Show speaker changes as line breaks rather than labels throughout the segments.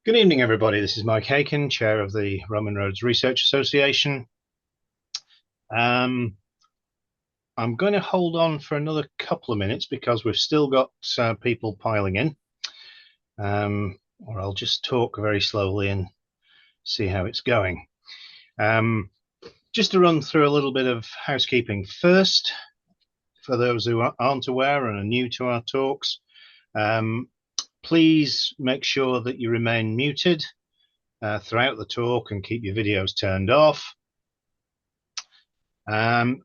Good evening, everybody. This is Mike Haken, Chair of the Roman Roads Research Association. Um, I'm going to hold on for another couple of minutes because we've still got people piling in, or I'll just talk very slowly and see how it's going. Um, just to run through a little bit of housekeeping first, for those who aren't aware and are new to our talks, please make sure that you remain muted throughout the talk and keep your videos turned off.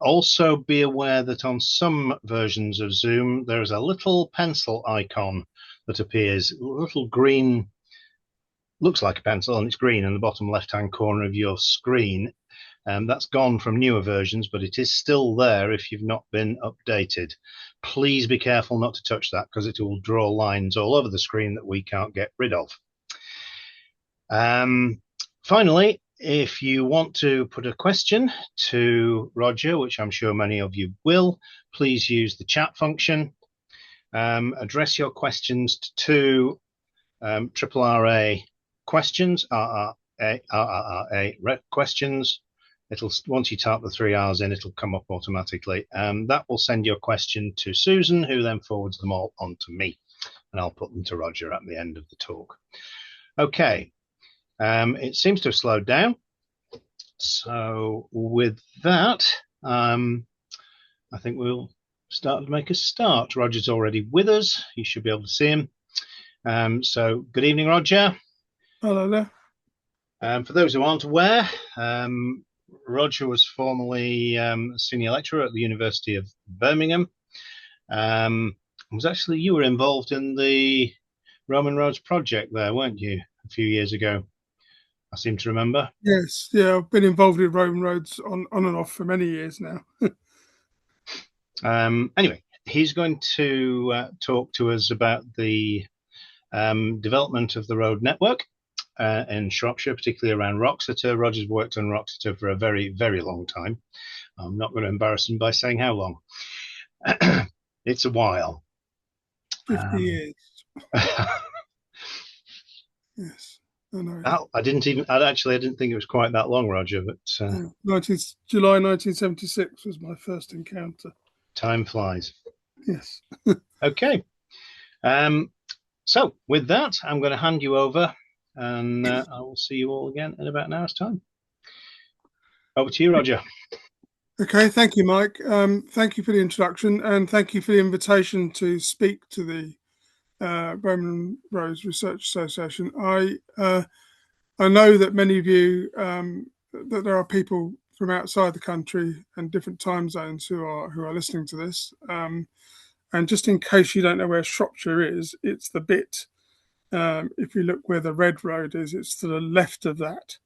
Also be aware that on some versions of Zoom, there is a little pencil icon that appears, a little green, looks like a pencil, and it's green in the bottom left-hand corner of your screen. That's gone from newer versions, but it is still there if you've not been updated. Please be careful not to touch that because it will draw lines all over the screen that we can't get rid of. Finally, if you want to put a question to Roger, which I'm sure many of you will, please use the chat function. Address your questions to RRA questions, RRA questions. Once you type the 3 R's in, it'll come up automatically. That will send your question to Susan, who then forwards them all on to me, and I'll put them to Roger at the end of the talk. Okay. It seems to have slowed down. So with that, I think we'll start to make a start. Roger's already with us. You should be able to see him. So good evening, Roger.
Hello there.
For those who aren't aware, Roger was formerly a senior lecturer at the University of Birmingham. You were involved in the Roman Roads project there, weren't you, a few years ago? I seem to remember.
Yes, yeah, I've been involved in Roman roads on and off for many years now.
Anyway, he's going to talk to us about the development of the road network in Shropshire, particularly around Wroxeter. Roger's worked on Wroxeter for a very, very long time. I'm not going to embarrass him by saying how long. It's a while.
50 years. Yes, I know.
I didn't think it was quite that long, Roger, but
July 1976 was my first encounter.
Time flies.
Yes.
Okay. So with that, I'm going to hand you over, and I will see you all again in about an hour's time. Over to you, Roger.
Okay, thank you, Mike. Thank you for the introduction, and thank you for the invitation to speak to the Roman Roads Research Association. I know that many of you, that there are people from outside the country and different time zones who are listening to this. And just in case you don't know where Shropshire is, it's the bit. If you look where the red road is, it's to the left of that.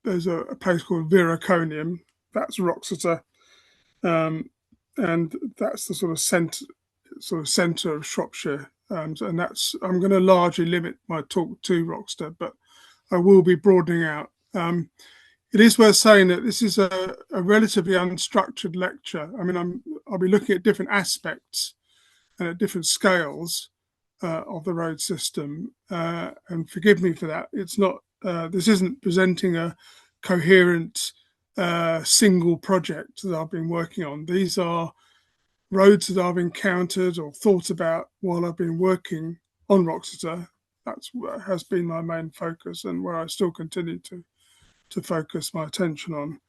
There's a place called Viraconium. That's Wroxeter, and that's the sort of centre of Shropshire. And that's, I'm going to largely limit my talk to Wroxeter, but I will be broadening out. It is worth saying that this is a relatively unstructured lecture. I mean, I'll be looking at different aspects and at different scales of the road system. And forgive me for that. It's not. This isn't presenting a coherent single project that I've been working on. These are roads that I've encountered or thought about while I've been working on Wroxeter. That's what has been my main focus and where I still continue to focus my attention on.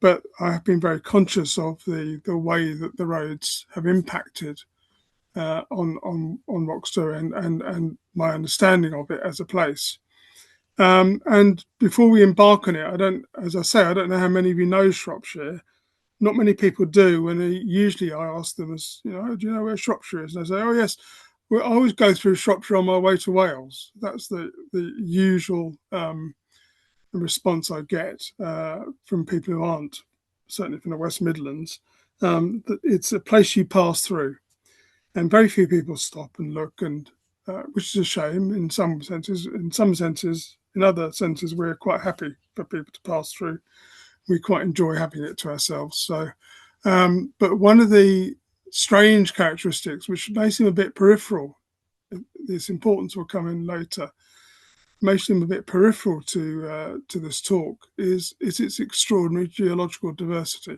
But I have been very conscious of the way that the roads have impacted on Wroxeter and my understanding of it as a place. And before we embark on it, as I say, I don't know how many of you know Shropshire. Not many people do. And usually I ask them, do you know where Shropshire is? And they say, oh, yes, well, I always go through Shropshire on my way to Wales. That's the usual response I get from people who aren't, certainly from the West Midlands. That it's a place you pass through. And very few people stop and look, and which is a shame in some senses. In other senses, we're quite happy for people to pass through. We quite enjoy having it to ourselves. So, but one of the strange characteristics, which may seem a bit peripheral this importance will come in later, makes them a bit peripheral to this talk, is its extraordinary geological diversity.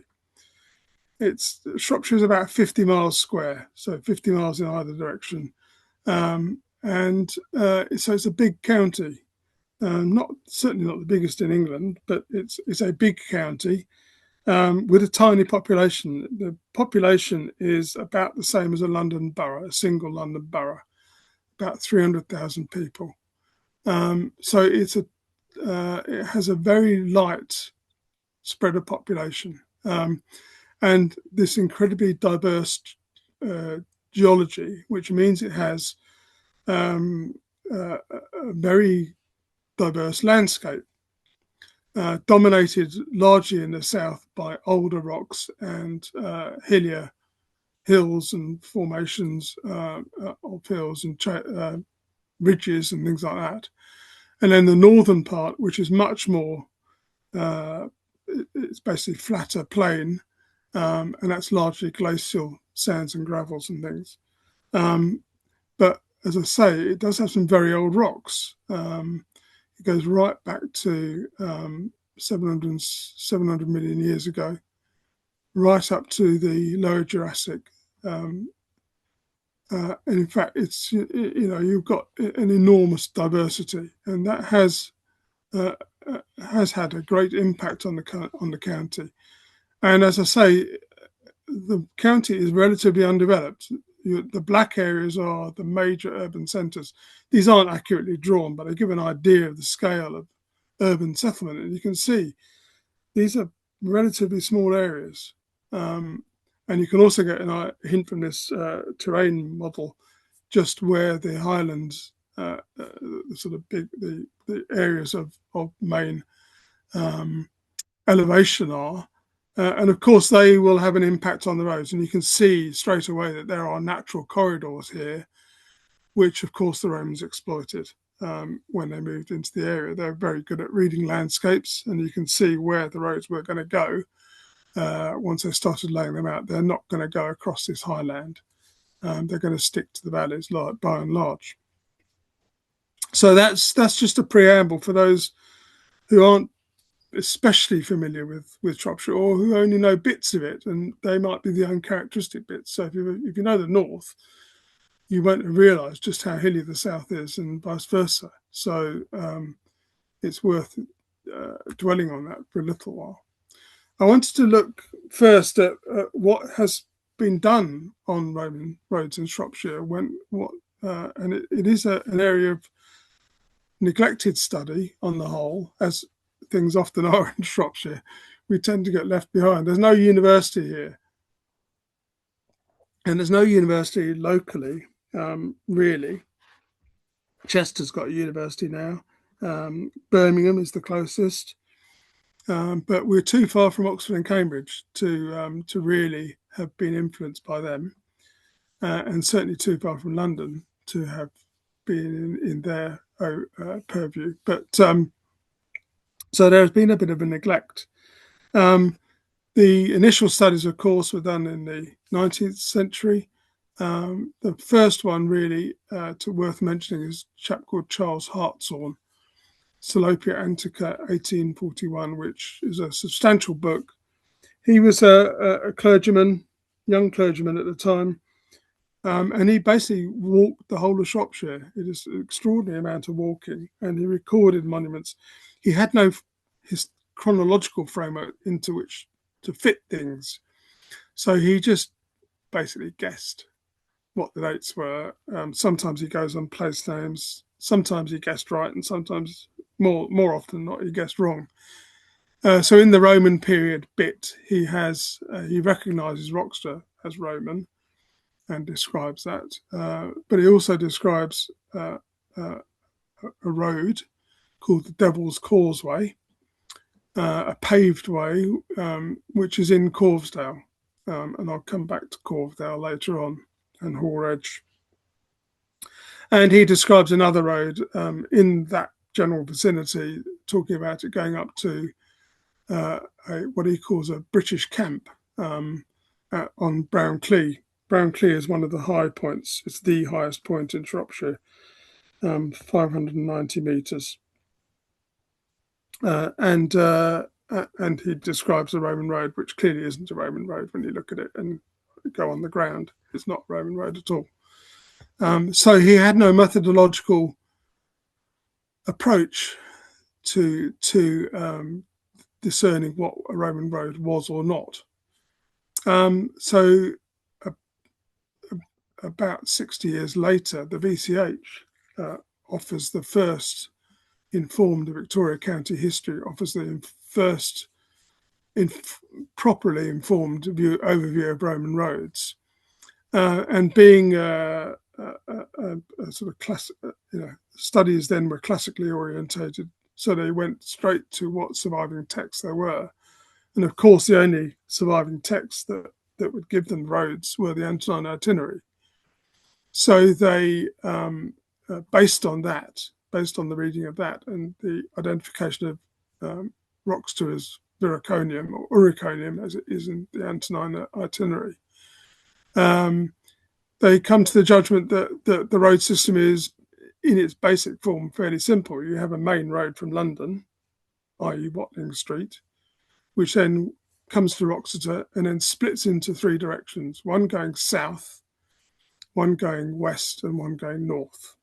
Shropshire is about 50 miles square, so 50 miles in either direction. So it's a big county. Certainly not the biggest in England, but it's a big county with a tiny population. The population is about the same as a London borough, a single London borough, about 300,000 people. So it has a very light spread of population, and this incredibly diverse geology, which means it has a very diverse landscape, dominated largely in the south by older rocks and hillier hills and formations of hills and ridges and things like that. And then the northern part, which is much more, it's basically flatter plain, and that's largely glacial sands and gravels and things. But as I say, it does have some very old rocks. It goes right back to 700 million years ago, right up to the Lower Jurassic. And in fact, you've got an enormous diversity, and that has had a great impact on the county. And as I say, the county is relatively undeveloped. The black areas are the major urban centres. These aren't accurately drawn, but they give an idea of the scale of urban settlement. And you can see these are relatively small areas. And you can also get a hint from this terrain model just where the highlands, the areas of main elevation are. And of course, they will have an impact on the roads. And you can see straight away that there are natural corridors here, which, of course, the Romans exploited when they moved into the area. They're very good at reading landscapes, and you can see where the roads were going to go. Once they started laying them out, they're not going to go across this highland. They're going to stick to the valleys by and large. So that's just a preamble for those who aren't especially familiar with Shropshire, or who only know bits of it, and they might be the uncharacteristic bits. So if you know the north, you won't realise just how hilly the south is, and vice versa. So it's worth dwelling on that for a little while. I wanted to look first at what has been done on Roman roads in Shropshire, and it is an area of neglected study on the whole, as things often are in Shropshire. We tend to get left behind. There's no university here, and there's no university locally, really. Chester's got a university now. Birmingham is the closest, but we're too far from Oxford and Cambridge to really have been influenced by them, and certainly too far from London to have been in their purview. But so there's been a bit of a neglect. The initial studies, of course, were done in the 19th century. The first one really worth mentioning is a chap called Charles Hartshorne, Salopia Antica 1841, which is a substantial book. He was a clergyman, young clergyman at the time, and he basically walked the whole of Shropshire. It is an extraordinary amount of walking, and he recorded monuments. He had his chronological framework into which to fit things, so he just basically guessed what the dates were. Sometimes he goes on place names, sometimes he guessed right, and sometimes more often not, he guessed wrong. So in the Roman period bit, he recognises Wroxeter as Roman and describes that, but he also describes a road called the Devil's Causeway, a paved way, which is in Corvesdale, and I'll come back to Corvesdale later on, and Horedge. And he describes another road in that general vicinity, talking about it going up to what he calls a British camp on Brown Brown-Clear is one of the high points. It's the highest point in Shropshire, 590 metres. And he describes the Roman road, which clearly isn't a Roman road when you look at it and go on the ground. It's not a Roman road at all. So he had no methodological approach to discerning what a Roman road was or not. So about 60 years later, the VCH offers the first informed Victoria County history, offers the first properly informed overview of Roman roads. And being a sort of classic, studies then were classically orientated, so they went straight to what surviving texts there were. And of course, the only surviving texts that would give them roads were the Antonine Itinerary. So they, based on the reading of that and the identification of Wroxeter as Viraconium or Uriconium, as it is in the Antonine Itinerary, they come to the judgment that the road system is, in its basic form, fairly simple. You have a main road from London, i.e. Watling Street, which then comes to Wroxeter and then splits into three directions, one going south, one going west, and one going north.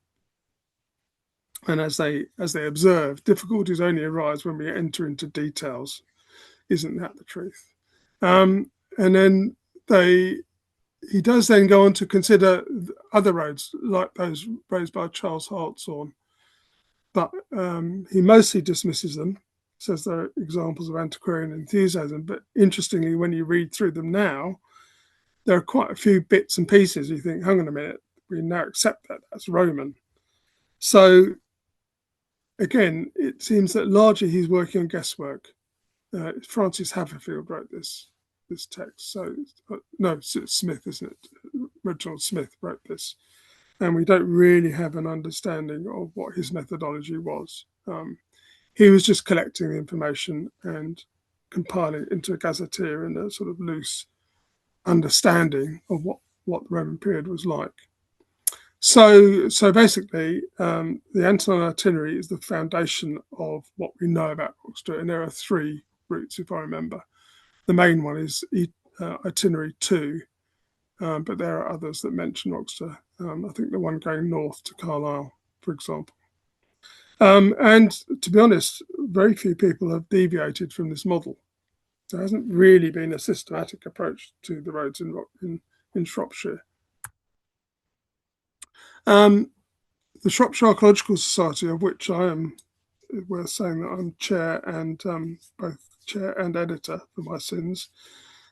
And as they observe, difficulties only arise when we enter into details. Isn't that the truth? And then he does then go on to consider other roads, like those raised by Charles Hartshorne, but he mostly dismisses them, says they're examples of antiquarian enthusiasm. But interestingly, when you read through them now, there are quite a few bits and pieces you think, hang on a minute, we now accept that that's Roman. So again, it seems that largely he's working on guesswork. Francis Haverfield wrote this text. So no, it's Smith, isn't it? Reginald Smith wrote this, and we don't really have an understanding of what his methodology was. He was just collecting the information and compiling it into a gazetteer in a sort of loose understanding of what the Roman period was like. So basically, the Antonine Itinerary is the foundation of what we know about Wroxeter, and there are three routes, if I remember. The main one is Itinerary 2, but there are others that mention Wroxeter. I think the one going north to Carlisle, for example. And to be honest, very few people have deviated from this model. There hasn't really been a systematic approach to the roads in Shropshire. The Shropshire Archaeological Society, of which I am, worth saying that I'm chair and both chair and editor for my sins,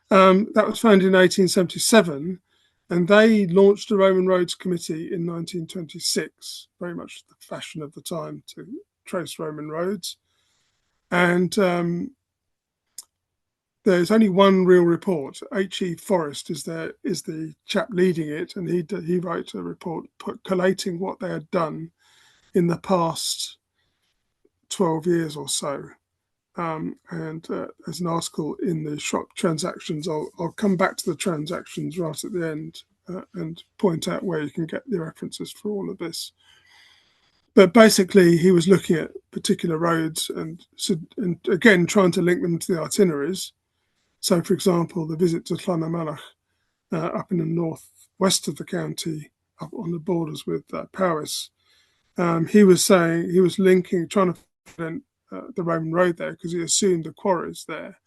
that was founded in 1877, and they launched the Roman Roads Committee in 1926, very much the fashion of the time to trace Roman roads. And there's only one real report. H.E. Forrest is the chap leading it, and he wrote a report collating what they had done in the past 12 years or so. And there's an article in the Shop Transactions. I'll come back to the transactions right at the end and point out where you can get the references for all of this. But basically, he was looking at particular roads and again trying to link them to the itineraries. So, for example, the visit to Llanymynech up in the northwest of the county, up on the borders with Powys. He was saying he was trying to find the Roman road there because he assumed the quarries there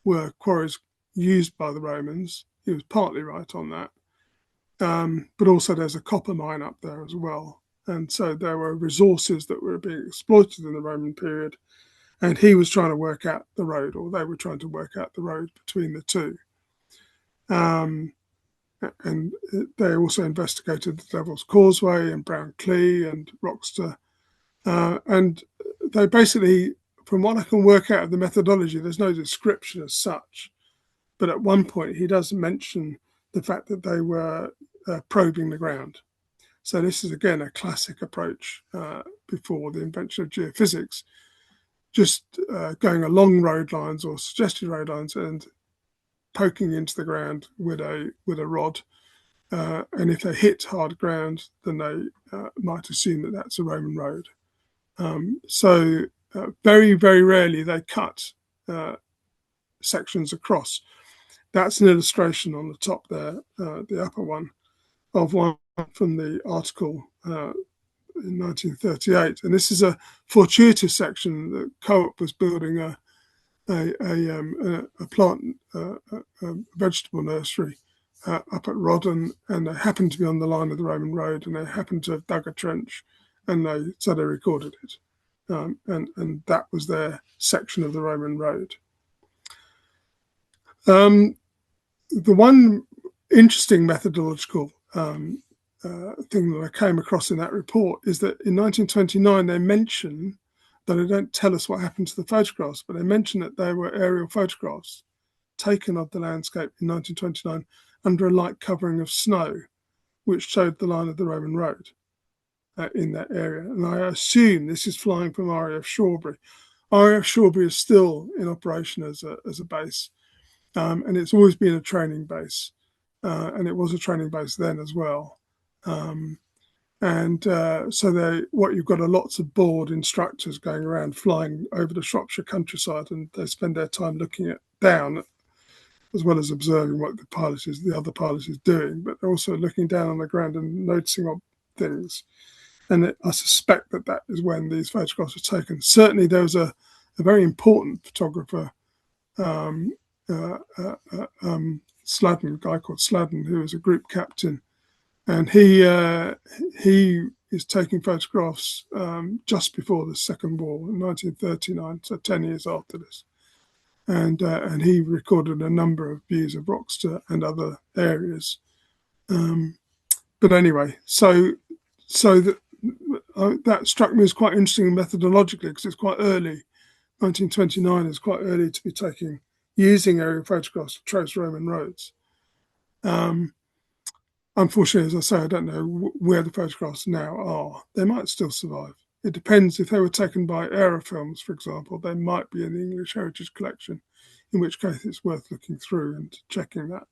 were quarries used by the Romans. He was partly right on that. But also there's a copper mine up there as well. And so there were resources that were being exploited in the Roman period. And he was trying to work out the road, or they were trying to work out the road between the two. And they also investigated the Devil's Causeway and Brown-Clear and Wroxeter. And they basically, from what I can work out of the methodology, there's no description as such. But at one point, he does mention the fact that they were probing the ground. So this is, again, a classic approach before the invention of geophysics. Just going along road lines or suggested road lines and poking into the ground with a rod and if they hit hard ground, then they might assume that that's a Roman road. So very, very rarely they cut sections across. That's an illustration on the top there, the upper one, of one from the article in 1938. And this is a fortuitous section that Co-op was building a plant, a vegetable nursery up at Rodden, and they happened to be on the line of the Roman road, and they happened to have dug a trench, and so they recorded it. And that was their section of the Roman road. The one interesting methodological thing that I came across in that report is that in 1929 they mention, though they don't tell us what happened to the photographs, but they mention that there were aerial photographs taken of the landscape in 1929 under a light covering of snow, which showed the line of the Roman road in that area. And I assume this is flying from RAF Shawbury. RAF Shawbury is still in operation as a base, and it's always been a training base, and it was a training base then as well. So what you've got are lots of bored instructors going around flying over the Shropshire countryside, and they spend their time looking down as well as observing what the other pilot is doing, but they're also looking down on the ground and noticing things. And I suspect that is when these photographs were taken. Certainly there was a very important photographer, Sladden, a guy called Sladden, who was a group captain, and he is taking photographs just before the Second War in 1939, so 10 years after this, and he recorded a number of views of Wroxeter and other areas. But anyway, so that struck me as quite interesting methodologically, because it's quite early. 1929 is quite early to be using aerial photographs to trace Roman roads. Unfortunately, as I say, I don't know where the photographs now are. They might still survive. It depends. If they were taken by aerofilms, for example, they might be in the English Heritage Collection, in which case it's worth looking through and checking that.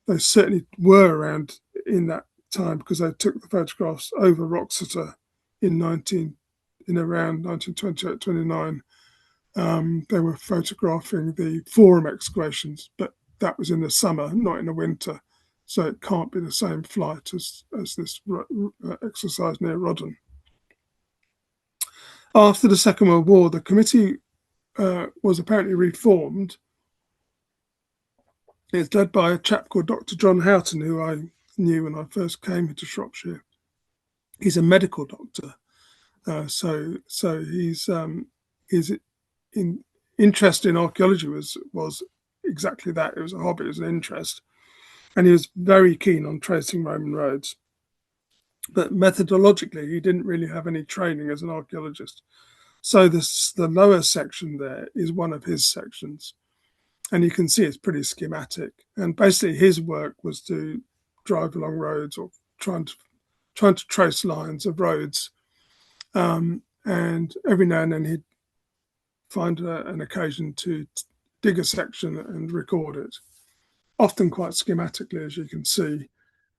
They certainly were around in that time, because they took the photographs over Wroxeter in around 1928-29. They were photographing the forum excavations, but that was in the summer, not in the winter. So it can't be the same flight as this exercise near Rodden. After the Second World War, the committee was apparently reformed. It's led by a chap called Dr. John Houghton, who I knew when I first came into Shropshire. He's a medical doctor, so his interest in archaeology was exactly that. It was a hobby, it was an interest. And he was very keen on tracing Roman roads. But methodologically, he didn't really have any training as an archaeologist. So the lower section there is one of his sections. And you can see it's pretty schematic. And basically his work was to drive along roads or trying to trace lines of roads. And every now and then he'd find an occasion to dig a section and record it. Often quite schematically, as you can see.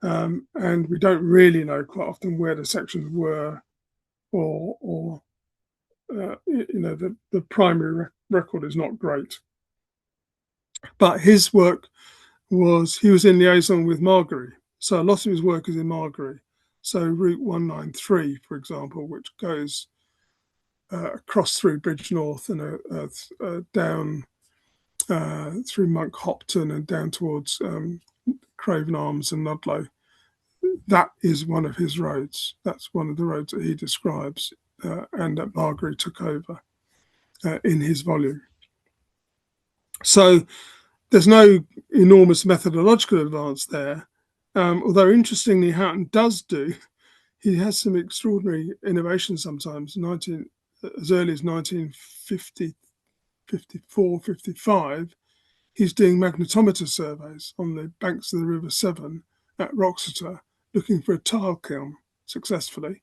And we don't really know quite often where the sections were, or the primary record is not great. But his work he was in liaison with Margery. So a lot of his work is in Margery. So Route 193, for example, which goes across through Bridge North and down through Monk Hopton and down towards Craven Arms and Ludlow. That is one of his roads. That's one of the roads that he describes and that Margery took over in his volume. So there's no enormous methodological advance there, although interestingly Houghton he has some extraordinary innovations sometimes. As early as 1950, 54, 55, he's doing magnetometer surveys on the banks of the River Severn at Wroxeter, looking for a tile kiln successfully.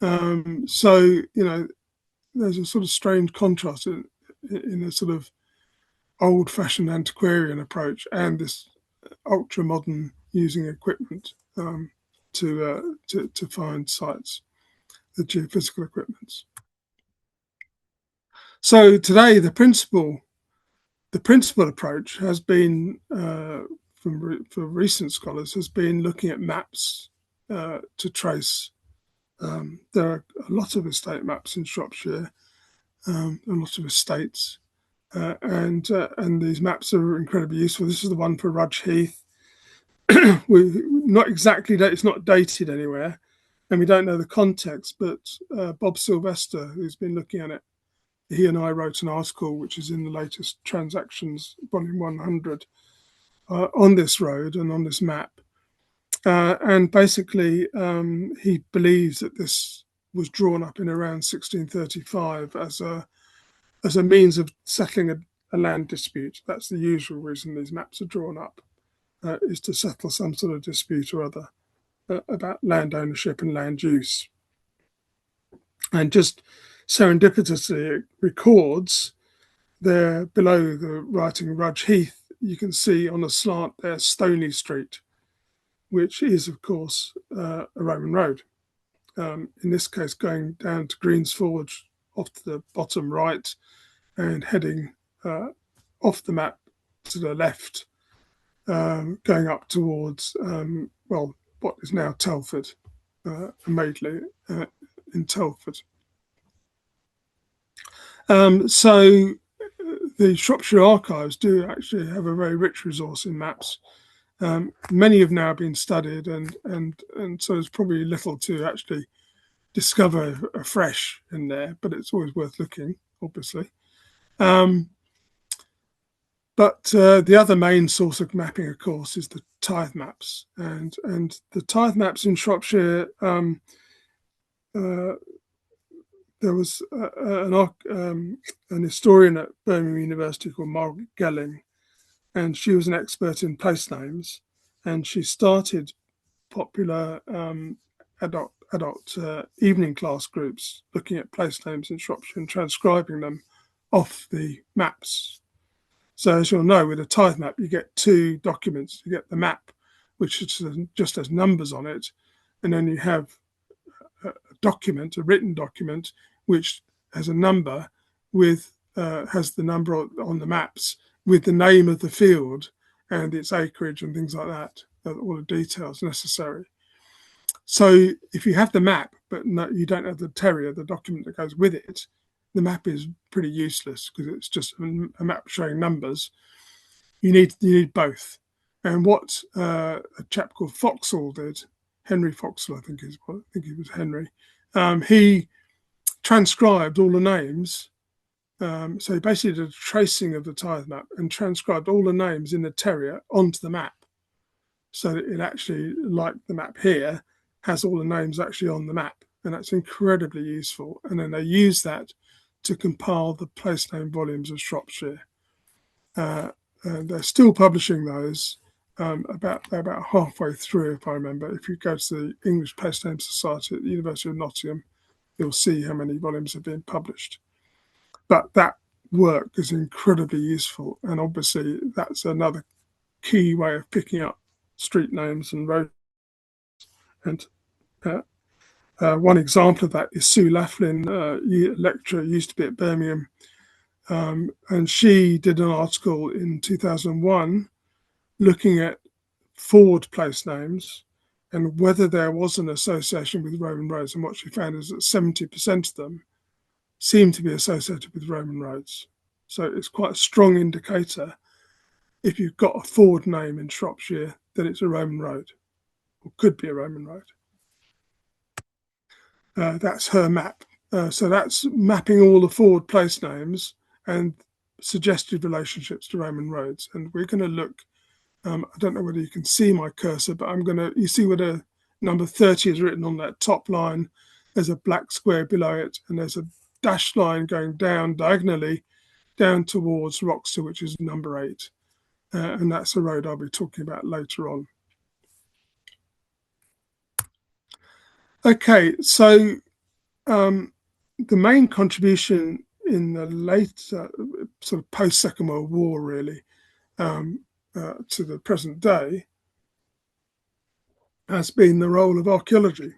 So, there's a sort of strange contrast in a sort of old-fashioned antiquarian approach and this ultra-modern using equipment to find sites, the geophysical equipments. So today, the principal approach has been, for recent scholars, has been looking at maps to trace. There are a lot of estate maps in Shropshire, a lot of estates, and these maps are incredibly useful. This is the one for Rudge Heath. Not exactly, it's not dated anywhere, and we don't know the context, but Bob Sylvester, who's been looking at it, he and I wrote an article which is in the latest Transactions, volume 100, on this road and on this map. And basically, he believes that this was drawn up in around 1635 as a means of settling a land dispute. That's the usual reason these maps are drawn up, is to settle some sort of dispute or other about land ownership and land use. And just serendipitously, it records there below the writing Rudge Heath, you can see on a slant there Stony Street, which is, of course, a Roman road. In this case, going down to Green's Forge off to the bottom right and heading off the map to the left, going up towards, what is now Telford, Madeley in Telford. So the Shropshire Archives do actually have a very rich resource in maps. Many have now been studied, and so there's probably little to actually discover afresh in there, but it's always worth looking, obviously. But the other main source of mapping, of course, is the tithe maps, and the tithe maps in Shropshire. There was an historian at Birmingham University called Margaret Gelling, and she was an expert in place names, and she started popular adult evening class groups looking at place names in Shropshire and transcribing them off the maps. So as you'll know, with a tithe map, you get two documents. You get the map, which just has numbers on it, and then you have a written document, which has a number has the number on the maps with the name of the field and its acreage and things like that, all the details necessary. So if you have the map, but you don't have the terrier, the document that goes with it, the map is pretty useless because it's just a map showing numbers. You need both. And what a chap called Foxall did, Henry Foxall, I think he was Henry, he transcribed all the names. So he basically did a tracing of the tithe map and transcribed all the names in the terrier onto the map. So that it actually, like the map here, has all the names actually on the map. And that's incredibly useful. And then they use that to compile the place name volumes of Shropshire. And they're still publishing those. About halfway through, if I remember. If you go to the English Place Name Society at the University of Nottingham, you'll see how many volumes have been published. But that work is incredibly useful, and obviously that's another key way of picking up street names and roads. And one example of that is Sue Laughlin, lecturer, used to be at Birmingham, and she did an article in 2001 looking at Ford place names and whether there was an association with Roman roads. And what she found is that 70% of them seem to be associated with Roman roads. So it's quite a strong indicator, if you've got a Ford name in Shropshire, that it's a Roman road, or could be a Roman road. That's her map. So that's mapping all the Ford place names and suggested relationships to Roman roads. And we're going to look, I don't know whether you can see my cursor, but you see where the number 30 is written on that top line. There's a black square below it, and there's a dashed line going down diagonally down towards Wroxeter, which is number 8. And that's a road I'll be talking about later on. Okay, so the main contribution in the late sort of post-Second World War, really, to the present day, has been the role of archaeology.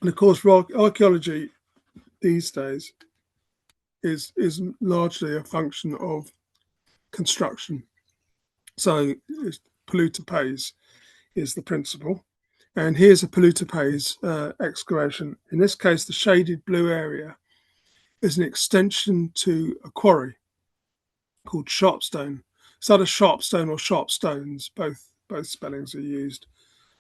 And of course, archaeology these days is largely a function of construction. So polluter pays is the principle. And here's a polluter pays excavation. In this case, the shaded blue area is an extension to a quarry called Sharpstone. It's either Sharpstone or Sharpstones, both spellings are used.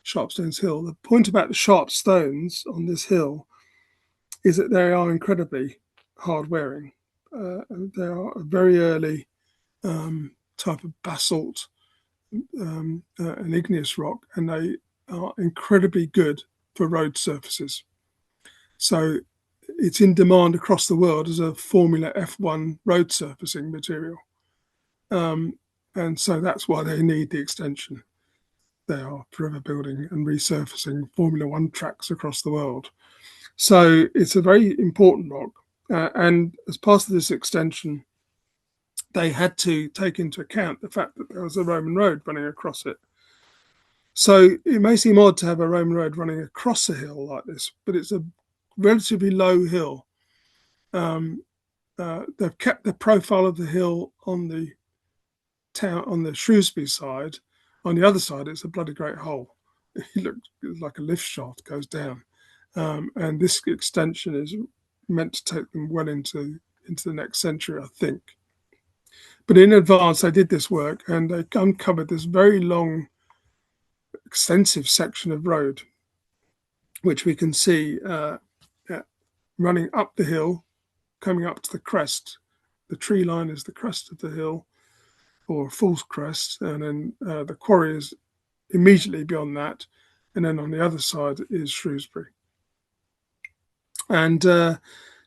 Sharpstones Hill. The point about the sharp stones on this hill is that they are incredibly hard wearing. They are a very early type of basalt, an igneous rock, and they are incredibly good for road surfaces. So it's in demand across the world as a Formula F1 road surfacing material. And so that's why they need the extension. They are forever building and resurfacing Formula One tracks across the world. So it's a very important rock. And as part of this extension, they had to take into account the fact that there was a Roman road running across it. So it may seem odd to have a Roman road running across a hill like this, but it's a relatively low hill. They've kept the profile of the hill on the town, on the Shrewsbury side. On the other side, it's a bloody great hole. It looks like a lift shaft goes down. And this extension is meant to take them well into the next century, I think. But in advance, they did this work and they uncovered this very long, extensive section of road, which we can see running up the hill, coming up to the crest. The tree line is the crest of the hill, or a false crest, and then the quarry is immediately beyond that, and then on the other side is Shrewsbury. And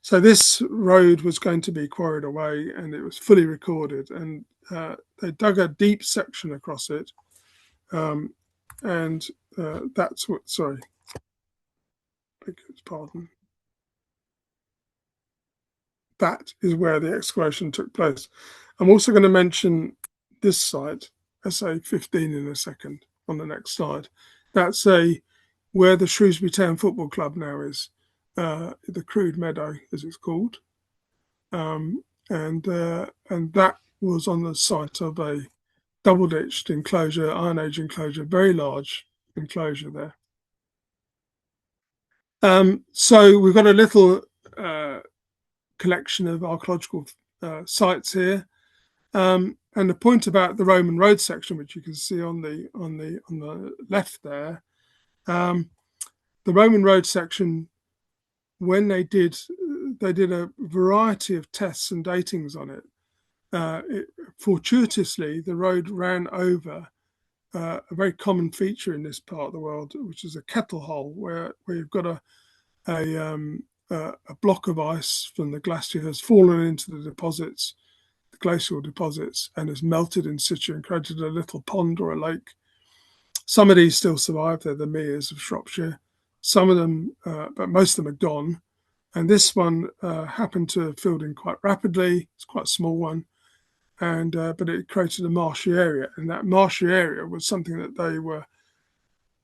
so this road was going to be quarried away, and it was fully recorded, and they dug a deep section across it, and that's what, sorry, beg your pardon. That is where the excavation took place. I'm also going to mention this site, SA15, in a second on the next slide. That's where the Shrewsbury Town Football Club now is, the Crude Meadow, as it's called, and that was on the site of a double-ditched enclosure, Iron Age enclosure, very large enclosure there. So we've got a little collection of archaeological sites here, and the point about the Roman road section, which you can see on the left there, the Roman road section, when they did a variety of tests and datings on it. Fortuitously, the road ran over a very common feature in this part of the world, which is a kettle hole, where you've got a block of ice from the glacier has fallen into the deposits, the glacial deposits, and has melted in situ and created a little pond or a lake. Some of these still survive. They're the meres of Shropshire. Some of them, but most of them are gone. And this one happened to have filled in quite rapidly. It's quite a small one. And but it created a marshy area. And that marshy area was something that they were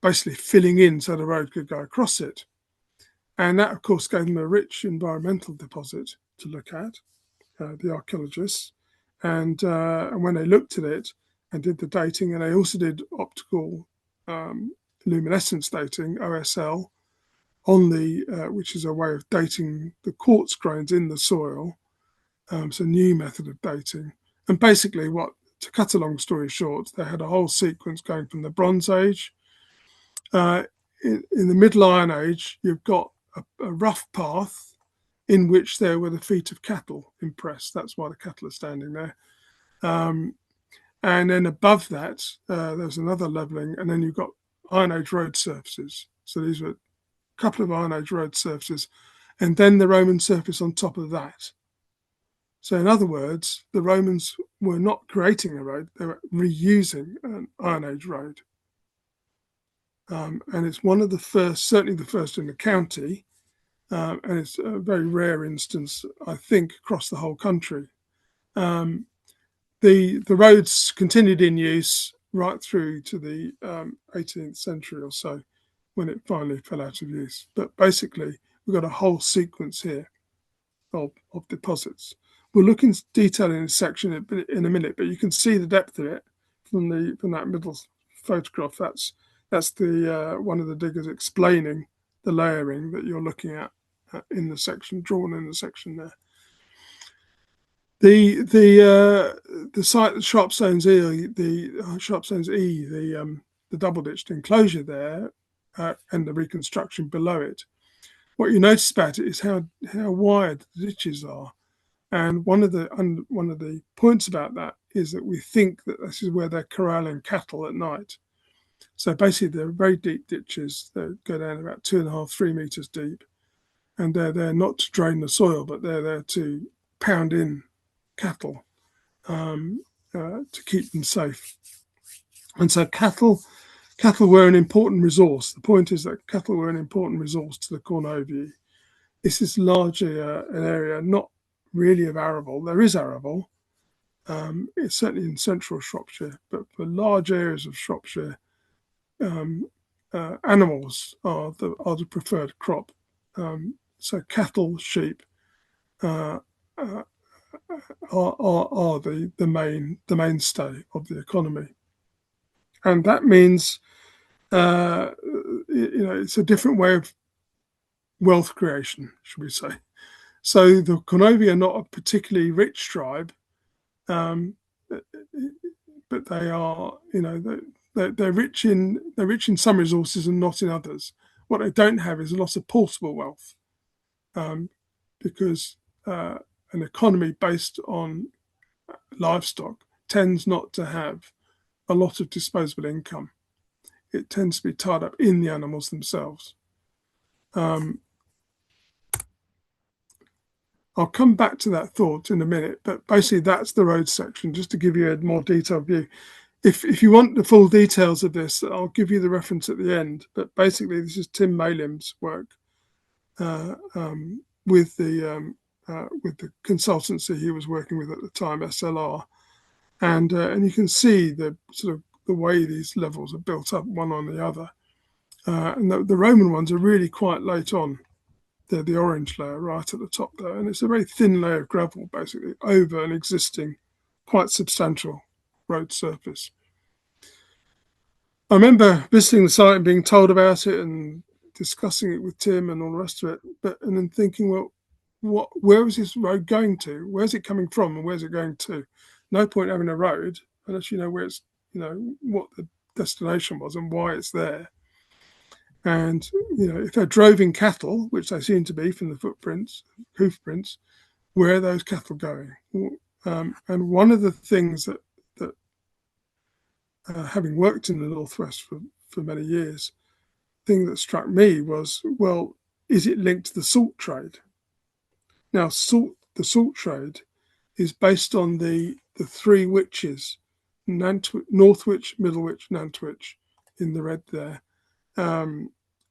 basically filling in so the road could go across it. And that, of course, gave them a rich environmental deposit to look at, the archaeologists. And when they looked at it and did the dating, and they also did optical luminescence dating, OSL, on which is a way of dating the quartz grains in the soil. It's a new method of dating. And basically, to cut a long story short, they had a whole sequence going from the Bronze Age. In the Middle Iron Age, you've got a rough path in which there were the feet of cattle impressed. That's why the cattle are standing there. And then above that, there's another levelling, and then you've got Iron Age road surfaces. So these were a couple of Iron Age road surfaces, and then the Roman surface on top of that. So in other words, the Romans were not creating a road, they were reusing an Iron Age road. And it's one of the first, certainly the first in the county, and it's a very rare instance, I think, across the whole country. The roads continued in use right through to the 18th century or so, when it finally fell out of use. But basically, we've got a whole sequence here of deposits. We'll look in detail in this section in a minute, but you can see the depth of it from that middle photograph. That's the one of the diggers explaining the layering that you're looking at in the section, drawn in the section there. The site, the Shropstones E, the double ditched enclosure there, and the reconstruction below it. What you notice about it is how wide the ditches are, and one of the points about that is that we think that this is where they're corralling cattle at night. So basically, they're very deep ditches that go down about 2.5, 3 meters deep, and they're there not to drain the soil, but they're there to pound in cattle to keep them safe. And so cattle were an important resource. The point is that cattle were an important resource to the Cornovii. This is largely an area not really of arable. There is arable. It's certainly in central Shropshire, but for large areas of Shropshire, animals are the preferred crop. So cattle, sheep are the mainstay of the economy, and that means it's a different way of wealth creation, should we say? So the Cornovii are not a particularly rich tribe, but they are, they're rich in some resources and not in others. What they don't have is a lot of portable wealth, because an economy based on livestock tends not to have a lot of disposable income. It tends to be tied up in the animals themselves. I'll come back to that thought in a minute, but basically that's the road section, just to give you a more detailed view. If you want the full details of this, I'll give you the reference at the end, but basically this is Tim Malim's work with the consultancy he was working with at the time, SLR, and you can see the sort of the way these levels are built up one on the other, and the Roman ones are really quite late on. They're the orange layer right at the top there, and it's a very thin layer of gravel basically over an existing quite substantial road surface. I remember visiting the site and being told about it and discussing it with Tim and all the rest of it, and then thinking, well, where is this road going to? Where's it coming from and where's it going to? No point having a road unless you know where it's, what the destination was and why it's there. And, if they're droving cattle, which they seem to be from the hoof prints, where are those cattle going? And one of the things that having worked in the Northwest for many years, the thing that struck me was, well, is it linked to the salt trade? Now, the salt trade is based on the three witches, Northwich, Middlewich, Nantwich, in the red there,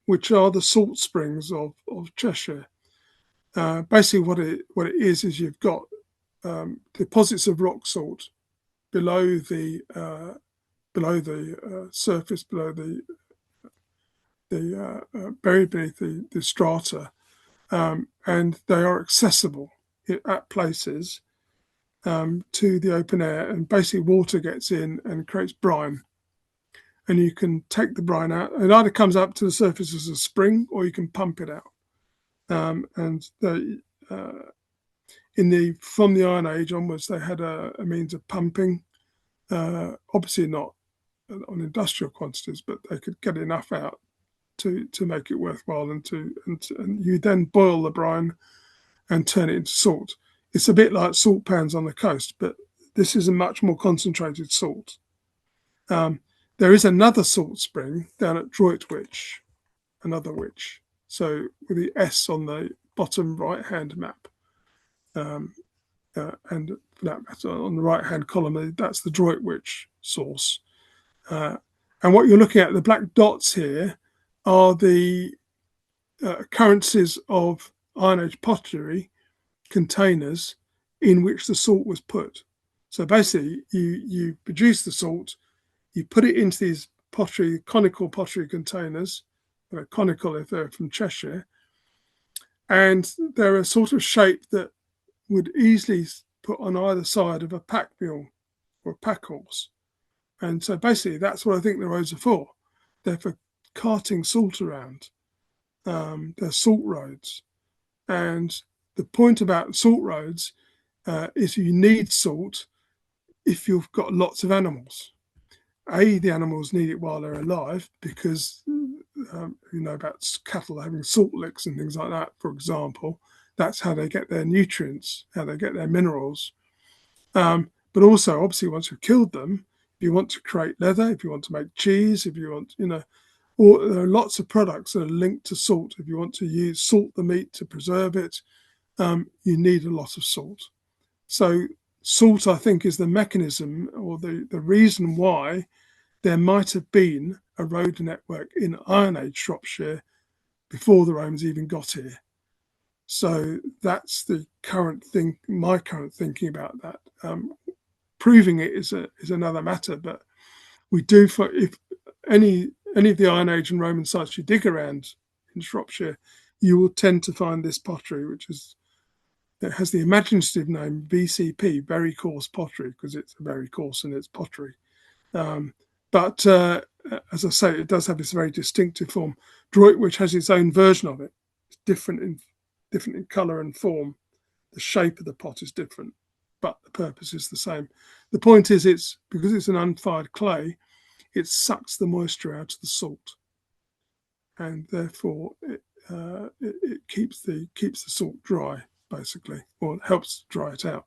which are the salt springs of Cheshire. Basically, what it is you've got deposits of rock salt below the surface, below the buried beneath the strata, and they are accessible at places to the open air, and basically water gets in and creates brine. And you can take the brine out. It either comes up to the surface as a spring, or you can pump it out. And from the Iron Age onwards, they had a means of pumping. Obviously not on industrial quantities, but they could get enough out to make it worthwhile, and you then boil the brine and turn it into salt. It's a bit like salt pans on the coast, but this is a much more concentrated salt. There is another salt spring down at Droitwich, another witch. So with the S on the bottom right-hand map, and for that matter, on the right-hand column, that's the Droitwich source. And what you're looking at, the black dots here, are the occurrences of Iron Age pottery containers in which the salt was put. So basically, you produce the salt, you put it into these conical pottery containers, they're conical if they're from Cheshire, and they're a sort of shape that would easily put on either side of a pack mule or a pack horse. And so basically that's what I think the roads are for. They're for carting salt around. They're salt roads. And the point about salt roads is you need salt if you've got lots of animals. The animals need it while they're alive because about cattle having salt licks and things like that, for example. That's how they get their nutrients, how they get their minerals. But also, obviously, once you've killed them, if you want to create leather, if you want to make cheese, if you want, or there are lots of products that are linked to salt. If you want to salt the meat to preserve it, you need a lot of salt. So salt, I think, is the mechanism or the reason why there might have been a road network in Iron Age Shropshire before the Romans even got here. So that's the current thing, my current thinking about that. Proving it is another matter, but we do, if any of the Iron Age and Roman sites you dig around in Shropshire, you will tend to find this pottery, it has the imaginative name VCP, very coarse pottery, because it's very coarse and it's pottery. But as I say, it does have this very distinctive form. Droitwich has its own version of it. It's different in colour and form. The shape of the pot is different, but the purpose is the same. The point is, because it's an unfired clay, it sucks the moisture out of the salt, and therefore it keeps the salt dry, basically, or helps dry it out.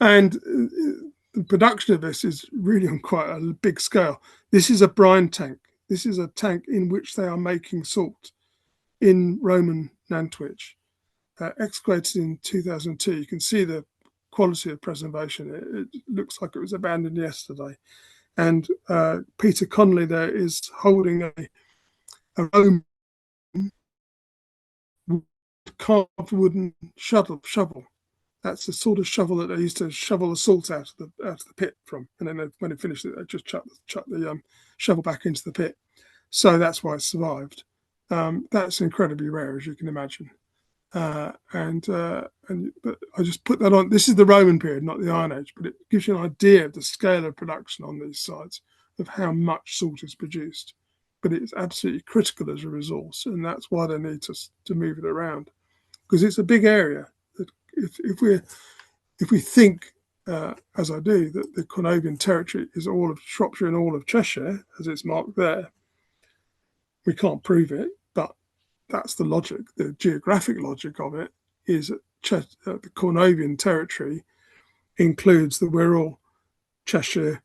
And the production of this is really on quite a big scale. This is a brine tank. This is a tank in which they are making salt in Roman Nantwich, excavated in 2002. You can see the quality of preservation. It looks like it was abandoned yesterday. And Peter Connolly there is holding a Roman carved wooden shovel. That's the sort of shovel that they used to shovel the salt out of the pit from. And then when they finished it, they just chuck the shovel back into the pit. So that's why it survived. That's incredibly rare, as you can imagine. But I just put that on. This is the Roman period, not the Iron Age, but it gives you an idea of the scale of production on these sites, of how much salt is produced. But it's absolutely critical as a resource, and that's why they need to move it around, because it's a big area. If we think, as I do, that the Cornovian territory is all of Shropshire and all of Cheshire, as it's marked there, we can't prove it, but that's the logic. The geographic logic of it is that the Cornovian territory includes the Wirral, Cheshire,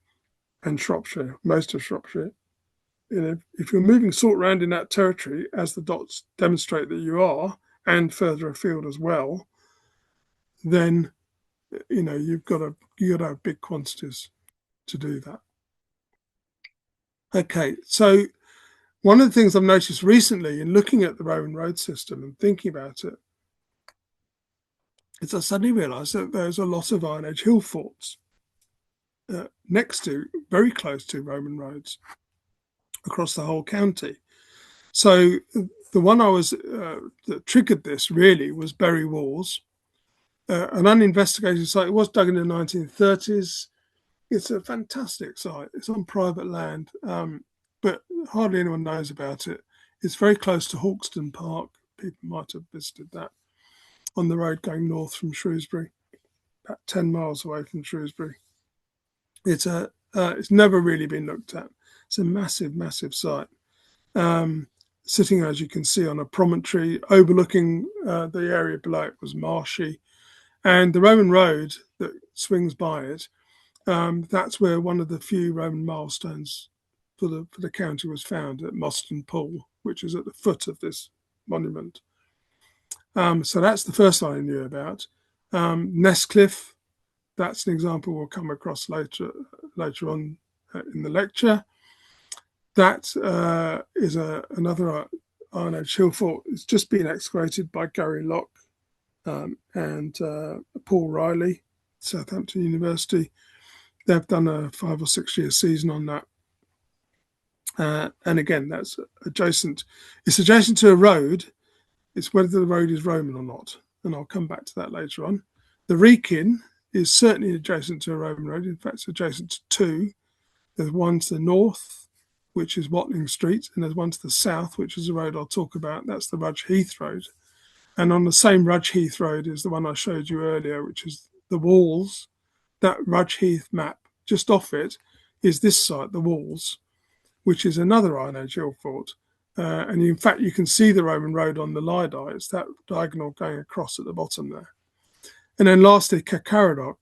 and Shropshire, most of Shropshire. If you're moving salt around in that territory, as the dots demonstrate that you are, and further afield as well, then you've got to have big quantities to do that. Okay, so one of the things I've noticed recently in looking at the Roman road system and thinking about it is I suddenly realised that there's a lot of Iron Age hill forts very close to Roman roads across the whole county. So the one that triggered this really was Bury Walls, an uninvestigated site. It was dug in the 1930s. It's a fantastic site. It's on private land, but hardly anyone knows about it. It's very close to Hawkston Park. People might have visited that on the road going north from Shrewsbury, about 10 miles away from Shrewsbury. It's never really been looked at. It's a massive, massive site. Sitting, as you can see, on a promontory overlooking the area below it was marshy. And the Roman road that swings by it, that's where one of the few Roman milestones for the county was found at Moston Pool, which is at the foot of this monument. So that's the first one I knew about. Nestcliff, that's an example we'll come across later on in the lecture. That is another Iron Age hill fort. It's just been excavated by Gary Locke and Paul Riley, Southampton University. They've done a 5 or 6 year season on that. And again, that's adjacent. It's adjacent to a road. It's whether the road is Roman or not. And I'll come back to that later on. The Wrekin is certainly adjacent to a Roman road. In fact, it's adjacent to two. There's one to the north, which is Watling Street, and there's one to the south, which is the road I'll talk about. That's the Rudge Heath Road. And on the same Rudge Heath Road is the one I showed you earlier, which is the Walls. That Rudge Heath map, just off it, is this site, the Walls, which is another Iron Age hill fort. And in fact, you can see the Roman road on the Lydie. It's that diagonal going across at the bottom there. And then lastly, Cacardoc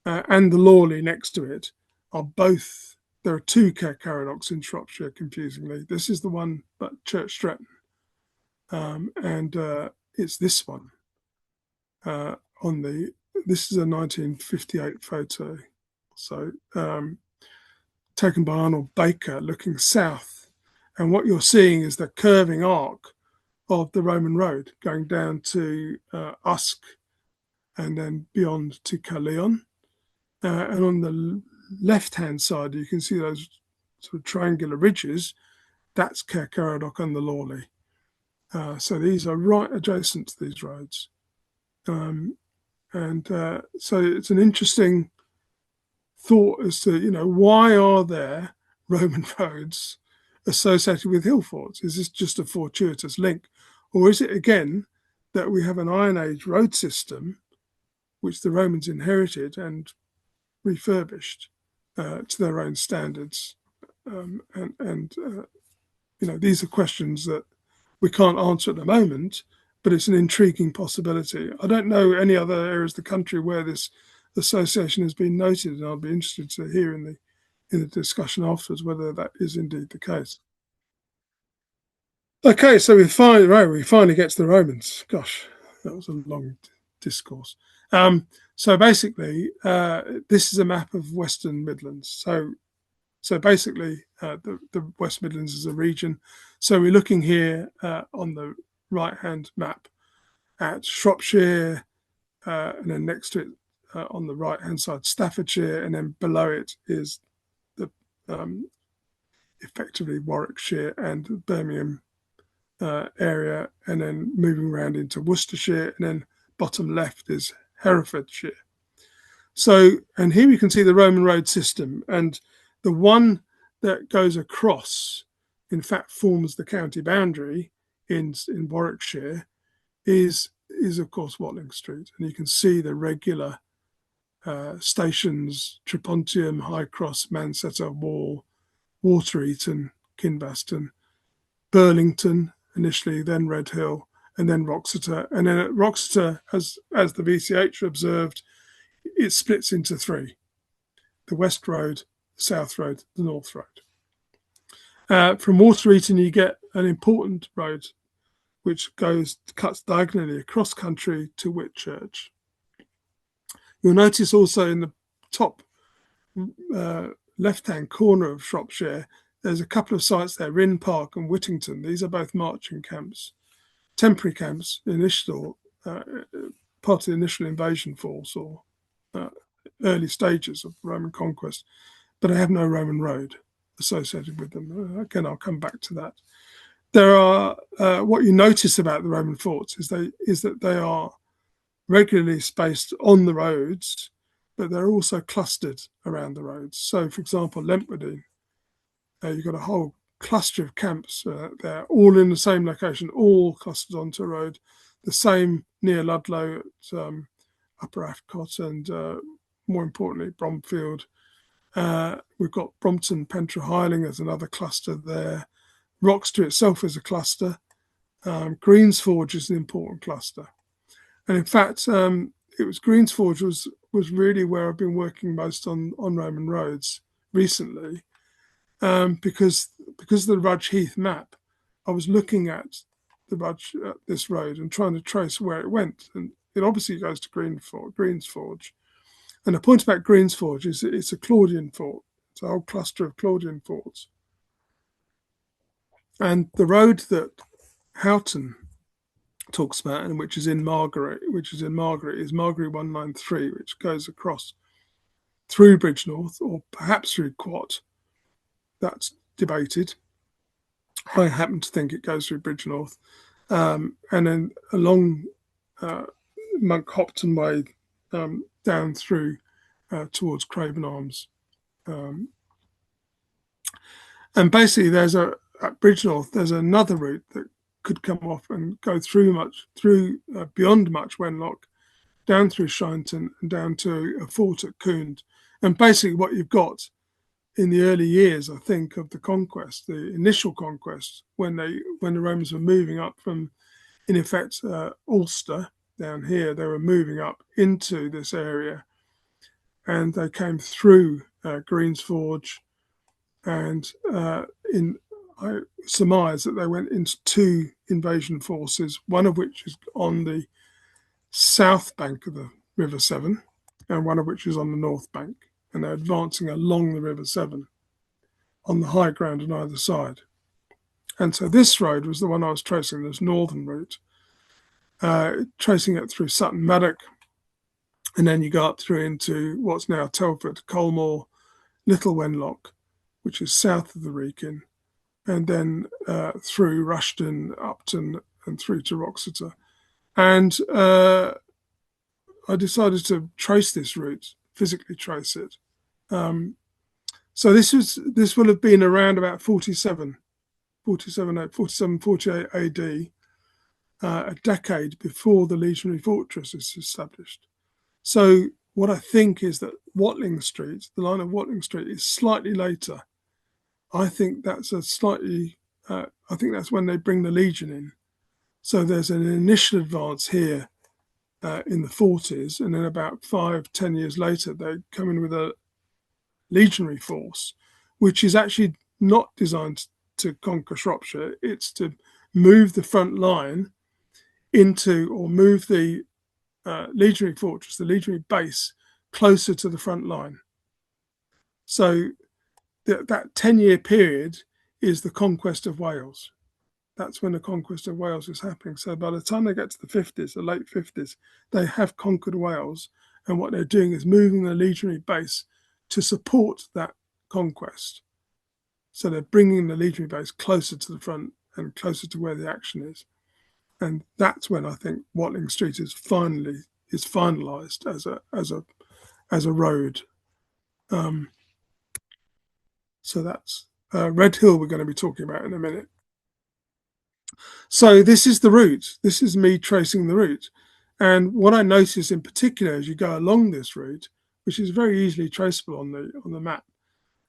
and the Lawley next to it are both. There are two Cacardocs in Shropshire, confusingly. This is the one at Church Stretton. And it's this one. This is a 1958 photo. So taken by Arnold Baker looking south. And what you're seeing is the curving arc of the Roman road going down to Usk and then beyond to Caerleon. And on the left-hand side, you can see those sort of triangular ridges. That's Cacardoc and the Lawley. So these are right adjacent to these roads. So it's an interesting thought as to, why are there Roman roads associated with hill forts? Is this just a fortuitous link? Or is it, again, that we have an Iron Age road system which the Romans inherited and refurbished to their own standards? These are questions that we can't answer at the moment, but it's an intriguing possibility. I don't know any other areas of the country where this association has been noted, and I'll be interested to hear in the discussion afterwards whether that is indeed the case. Okay, so we finally get to the Romans. Gosh, that was a long discourse. So basically, this is a map of Western Midlands. So basically, the West Midlands is a region. So we're looking here on the right-hand map at Shropshire, and then next to it on the right-hand side, Staffordshire, and then below it is the effectively Warwickshire and Birmingham area, and then moving around into Worcestershire, and then bottom left is Herefordshire. So, and here you can see the Roman road system, and the one that goes across, in fact, forms the county boundary in Warwickshire, is of course Watling Street, and you can see the regular stations: Tripontium, High Cross, Manchester, Wall, Watereton, Kinbaston, Burlington initially, then Redhill, and then Wroxeter. And then at Wroxeter, as the VCH observed, it splits into three: the West Road, the South Road, the North Road. From Watereton, you get an important road which cuts diagonally across country to Whitchurch. You'll notice also in the top left-hand corner of Shropshire, there's a couple of sites there, Rynn Park and Whittington. These are both marching camps, temporary camps, part of the initial invasion force or early stages of Roman conquest, but they have no Roman road associated with them. Again, I'll come back to that. There are what you notice about the Roman forts is that they are regularly spaced on the roads, but they're also clustered around the roads. So, for example, Lempwardine, you've got a whole cluster of camps there, all in the same location, all clustered onto a road. The same near Ludlow at Upper Afcot, and more importantly, Bromfield. We've got Brompton, Pentre Hiling as another cluster there. Wroxeter itself is a cluster. Greensforge is an important cluster. And in fact, it was Greensforge was really where I've been working most on Roman roads recently, because of the Rudge Heath map. I was looking at this road and trying to trace where it went, and it obviously goes to Greensforge. And the point about Greensforge is that it's a Claudian fort. It's a whole cluster of Claudian forts. And the road that Houghton talks about, and which is in Margaret, is Margaret 193, which goes across through Bridgenorth or perhaps through Quat. That's debated. I happen to think it goes through Bridgnorth, and then along Monk Hopton Way down through towards Craven Arms. And basically, at Bridgnorth, there's another route that could come off and go through beyond Much Wenlock, down through Shinton and down to a fort at Cound. And basically, what you've got in the early years, I think, of the conquest, the initial conquest, when the Romans were moving up from, in effect, Ulster down here, they were moving up into this area, and they came through Green's Forge, and I surmise that they went into two invasion forces, one of which is on the south bank of the River Severn, and one of which is on the north bank. And they're advancing along the River Severn on the high ground on either side. And so this road was the one I was tracing, this northern route, tracing it through Sutton Maddock, and then you go up through into what's now Telford, Colmore, Little Wenlock, which is south of the Wrekin, and then through Rushden, Upton, and through to Wroxeter. And I decided to trace this route, physically trace it. So this will have been around about 48 AD, a decade before the legionary fortress is established. So what I think is that Watling Street, the line of Watling Street, is slightly later. I think that's when they bring the legion in. So there's an initial advance here in the 40s, and then about 5-10 years later, they come in with a legionary force, which is actually not designed to conquer Shropshire. It's to move the front line move the legionary fortress, the legionary base, closer to the front line. So that 10-year period is the conquest of Wales. That's when the conquest of Wales is happening. So by the time they get to the 50s, the late 50s, they have conquered Wales. And what they're doing is moving the legionary base to support that conquest. So they're bringing the legionary base closer to the front and closer to where the action is. And that's when I think Watling Street is finalised as a road. So that's Red Hill we're going to be talking about in a minute. So this is the route. This is me tracing the route. And what I notice in particular as you go along this route, which is very easily traceable on the map,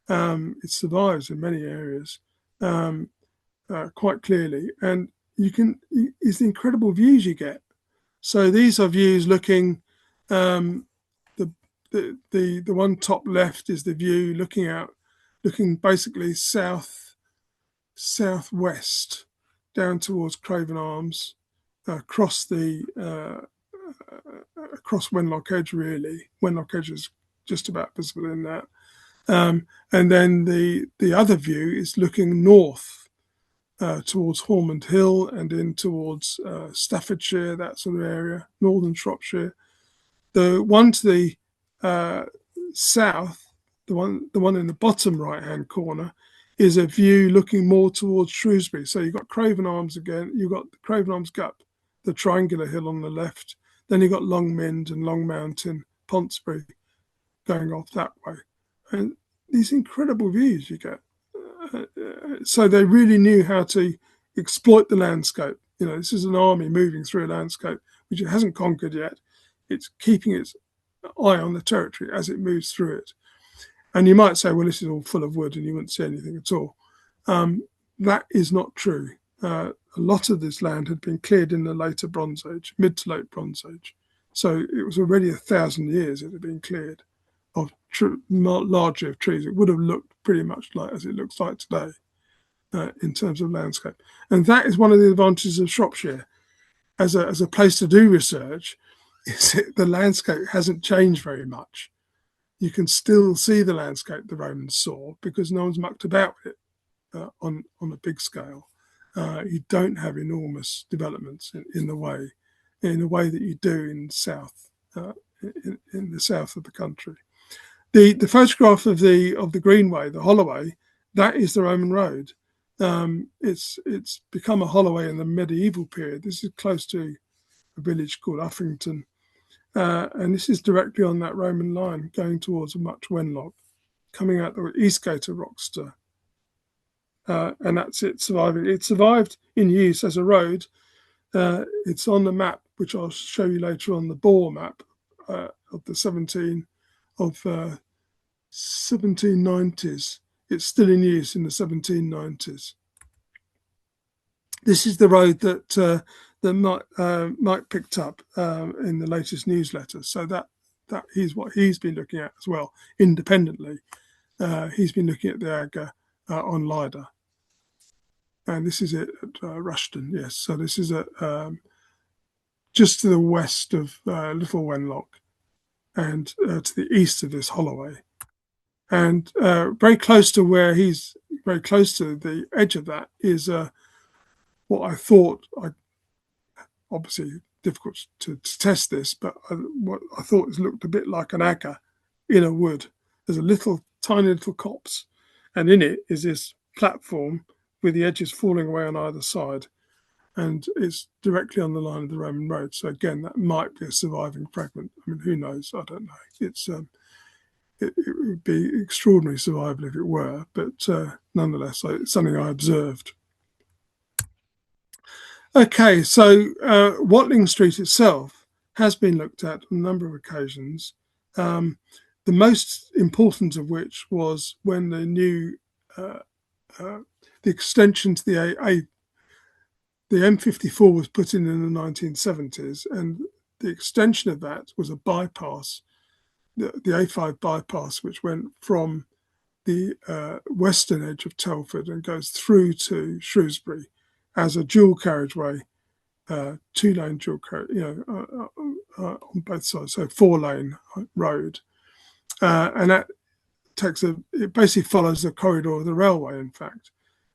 it survives in many areas quite clearly. And it's the incredible views you get. So these are views looking, the one top left is the view looking basically southwest down towards Craven Arms, across Wenlock Edge really. Wenlock Edge is just about visible in that. And then the other view is looking north towards Hormond Hill and in towards Staffordshire, that sort of area, northern Shropshire. The one to the south, the one in the bottom right-hand corner, is a view looking more towards Shrewsbury. So you've got Craven Arms again, you've got the Craven Arms Gap, the triangular hill on the left, then you've got Longmynd and Long Mountain, Ponsbury going off that way. And these incredible views you get. So they really knew how to exploit the landscape. This is an army moving through a landscape which it hasn't conquered yet. It's keeping its eye on the territory as it moves through it. And you might say, well, this is all full of wood and you wouldn't see anything at all. That is not true. A lot of this land had been cleared in the later Bronze Age, mid to late Bronze Age. So it was already 1,000 years it had been cleared of largely of trees. It would have looked pretty much like as it looks like today in terms of landscape. And that is one of the advantages of Shropshire as a place to do research, is that the landscape hasn't changed very much. You can still see the landscape the Romans saw because no one's mucked about with it on a big scale. You don't have enormous developments in the way that you do in south in the south of the country. The photograph of the Greenway, the Holloway, that is the Roman road. It's become a holloway in the medieval period. This is close to a village called Uffington, and this is directly on that Roman line going towards Much Wenlock, coming out the east gate of Wroxeter. And that's it surviving. It survived in use as a road. It's on the map, which I'll show you later on, the Bohr map of the 1790s. It's still in use in the 1790s. This is the road that Mike picked up in the latest newsletter. So that is what he's been looking at as well, independently. He's been looking at the Agger on LiDAR. And this is it at Rushton, yes. So this is just to the west of Little Wenlock and to the east of this holloway. And very close to the edge of that is what I thought, obviously difficult to test this, but what I thought looked a bit like an agger in a wood. There's a tiny little copse, and in it is this platform with the edges falling away on either side, and it's directly on the line of the Roman road. So again, that might be a surviving fragment. I mean, who knows? I don't know. It would be extraordinary survival if it were, but nonetheless, it's something I observed. Okay, so Watling Street itself has been looked at on a number of occasions. The most important of which was when the extension to the M54 was put in the 1970s, and the extension of that was a bypass, the A5 bypass, which went from the western edge of Telford and goes through to Shrewsbury as a dual carriageway, two-lane dual carriage, on both sides, so 4-lane road, and that it basically follows the corridor of the railway, in fact.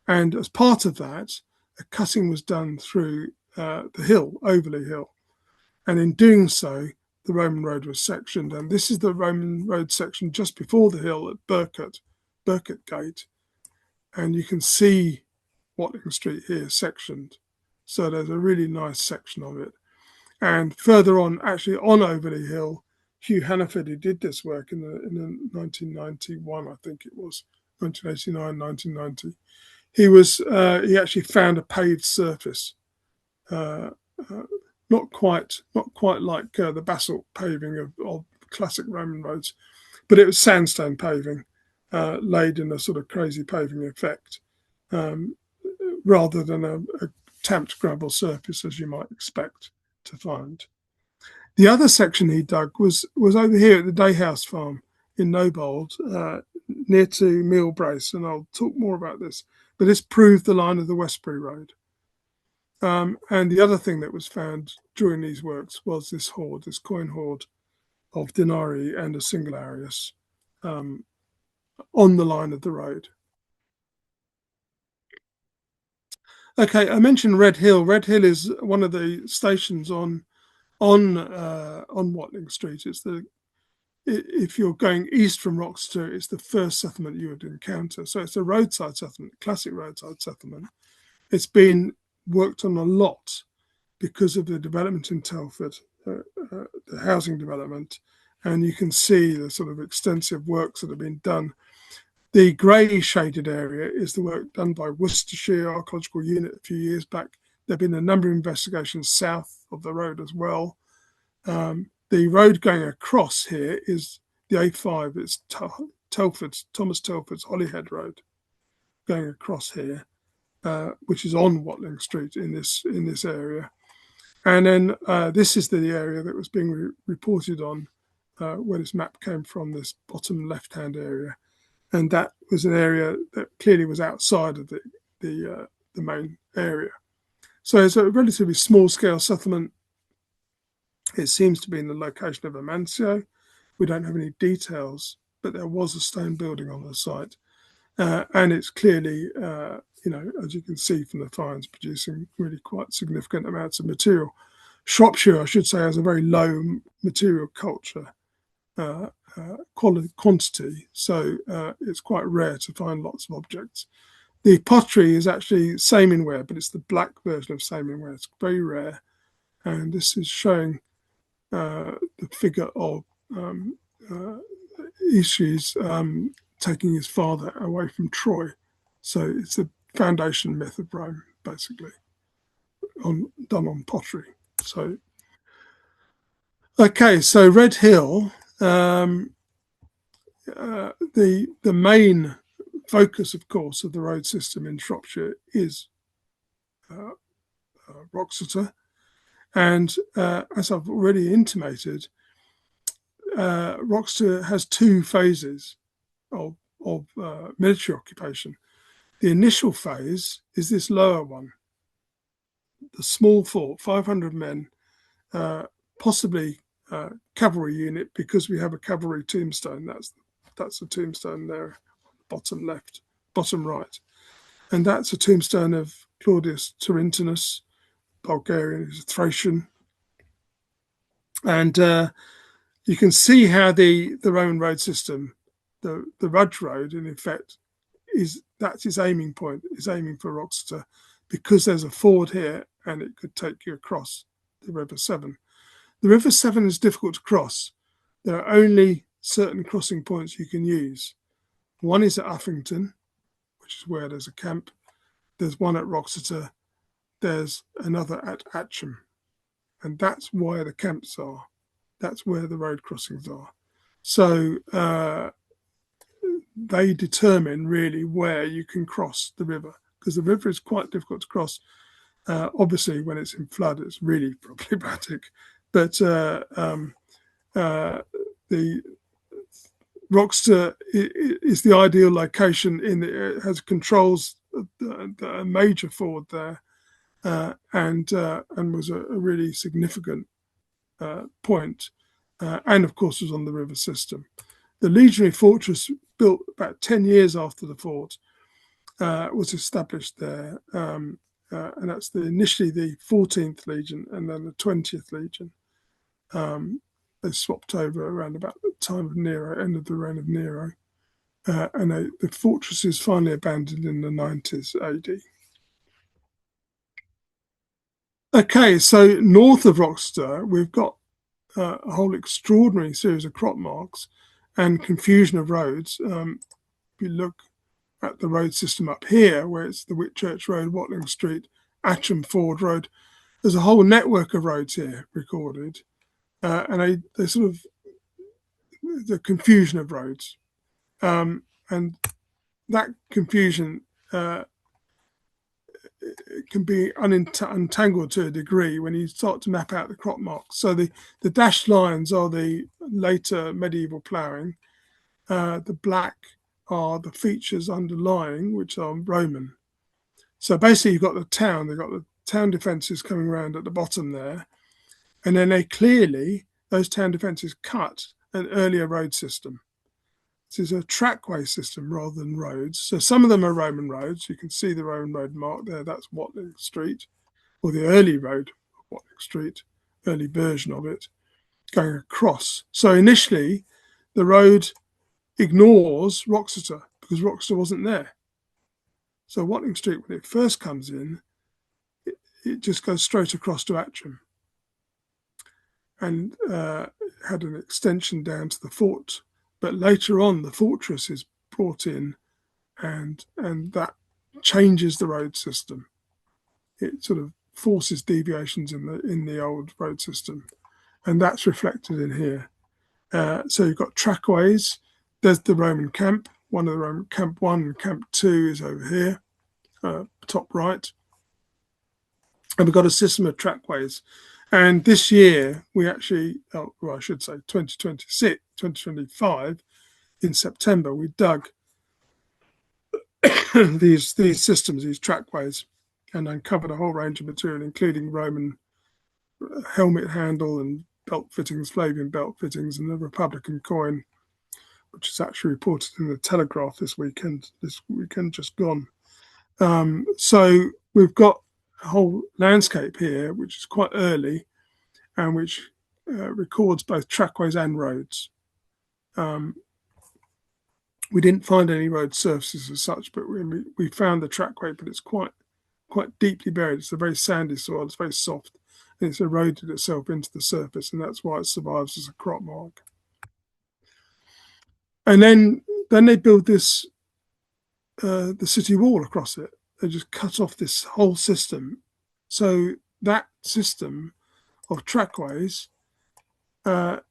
And as part of that, a cutting was done through the hill, Overley Hill, and in doing so, the Roman road was sectioned. And this is the Roman road section just before the hill at Burkett Gate, and you can see Watling Street here sectioned. So there's a really nice section of it. And further on, actually on Overley Hill, Hugh Hannaford, who did this work in the 1991, I think it was 1989, 1990. He actually found a paved surface, not quite like the basalt paving of classic Roman roads, but it was sandstone paving laid in a sort of crazy paving effect, rather than a tamped gravel surface as you might expect to find. The other section he dug was over here at the Dayhouse Farm in Nobold, near to Mealbrace, and I'll talk more about this. But this proved the line of the Westbury Road. And the other thing that was found during these works was this coin hoard of denarii and a single arius on the line of the road. Okay, I mentioned Red Hill. Red Hill is one of the stations on Watling Street. If you're going east from Wroxeter, it's the first settlement you would encounter. So it's a roadside settlement, classic roadside settlement. It's been worked on a lot because of the development in Telford, the housing development, and you can see the sort of extensive works that have been done. The grey shaded area is the work done by Worcestershire Archaeological Unit a few years back. There have been a number of investigations south of the road as well. The road going across here is the A5. It's Thomas Telford's Holyhead Road going across here, which is on Watling Street in this area. And then this is the area that was being reported on where this map came from, this bottom left-hand area. And that was an area that clearly was outside of the main area. So it's a relatively small-scale settlement. It seems to be in the location of Amancio. We don't have any details, but there was a stone building on the site. And it's clearly, as you can see from the finds, producing really quite significant amounts of material. Shropshire, I should say, has a very low material culture. quantity, so it's quite rare to find lots of objects. The pottery is actually samenware, but it's the black version of samenware. It's very rare, and this is showing the figure of Aeschylus taking his father away from Troy. So it's the foundation myth of Rome, basically, done on pottery. So, okay, so Red Hill, the main focus, of course, of the road system in Shropshire is Wroxeter. And as I've already intimated, Wroxeter has two phases of military occupation. The initial phase is this lower one, the small fort, 500 men, possibly cavalry unit, because we have a cavalry tombstone. That's a tombstone there, bottom left, bottom right. And that's a tombstone of Claudius Tarentinus, Bulgarian, who's a Thracian. And you can see how the Roman road system, the Rudge Road, in effect, that's its aiming point, is aiming for Wroxeter, because there's a ford here and it could take you across the River Severn. The River Severn is difficult to cross. There are only certain crossing points you can use. One is at Uffington, which is where there's a camp. There's one at Wroxeter. There's another at Atcham. And that's where the camps are. That's where the road crossings are. So they determine really where you can cross the river, because the river is quite difficult to cross. Obviously, when it's in flood, it's really problematic. But the Wroxeter is the ideal location in that it has controls a major ford there, and was a really significant point, and of course was on the river system. The legionary fortress, built about 10 years after the fort, was established there, and that's initially the 14th Legion and then the 20th Legion. They swapped over around about the time of Nero, end of the reign of Nero, and the fortress is finally abandoned in the 90s AD. Okay, so north of Wroxeter, we've got a whole extraordinary series of crop marks and confusion of roads. If you look at the road system up here, where it's the Whitchurch Road, Watling Street, Atcham Ford Road, there's a whole network of roads here recorded, and they sort of the confusion of roads, and that confusion can be untangled to a degree when you start to map out the crop marks. So the dashed lines are the later medieval ploughing. The black are the features underlying, which are Roman. So basically you've got the town, they've got the town defences coming around at the bottom there. And then those town defences cut an earlier road system. This is a trackway system rather than roads. So some of them are Roman roads. You can see the Roman road mark there. That's Watling Street, or the early road of Watling Street, early version of it, going across. So initially, the road ignores Wroxeter because Wroxeter wasn't there. So Watling Street, when it first comes in, it just goes straight across to Atcham, and had an extension down to the fort. But later on, the fortress is brought in, and that changes the road system. It sort of forces deviations in the old road system, and that's reflected in here. So you've got trackways. There's the Roman camp. One of the Roman camp 1 and camp 2 is over here, top right. And we've got a system of trackways. And this year, we actually, I should say 2025, in September, we dug these systems, these trackways, and uncovered a whole range of material, including Roman helmet handle and belt fittings, Flavian belt fittings, and the Republican coin, which is actually reported in the Telegraph this weekend just gone. So we've got a whole landscape here, which is quite early, and which records both trackways and roads. We didn't find any road surfaces as such, but we found the trackway, but it's quite deeply buried. It's a very sandy soil, it's very soft, and it's eroded itself into the surface, and that's why it survives as a crop mark. And then they build this, the city wall across it. They just cut off this whole system. So that system of trackways and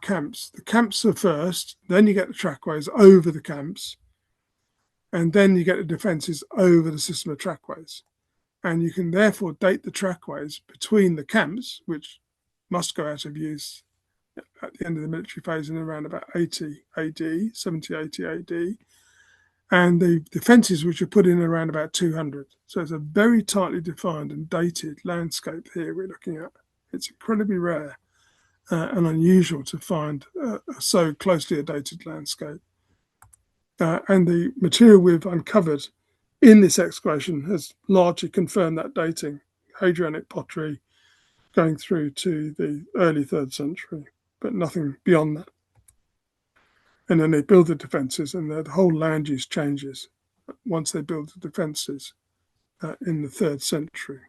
camps, the camps are first, then you get the trackways over the camps, and then you get the defences over the system of trackways. And you can therefore date the trackways between the camps, which must go out of use at the end of the military phase in around about 80 AD, 70, 80 AD, and the defences which are put in around about 200. So it's a very tightly defined and dated landscape here we're looking at. It's incredibly rare and unusual to find so closely a dated landscape. And the material we've uncovered in this excavation has largely confirmed that dating, Hadrianic pottery going through to the early 3rd century, but nothing beyond that. And then they build the defences, and the whole land use changes once they build the defences in the 3rd century.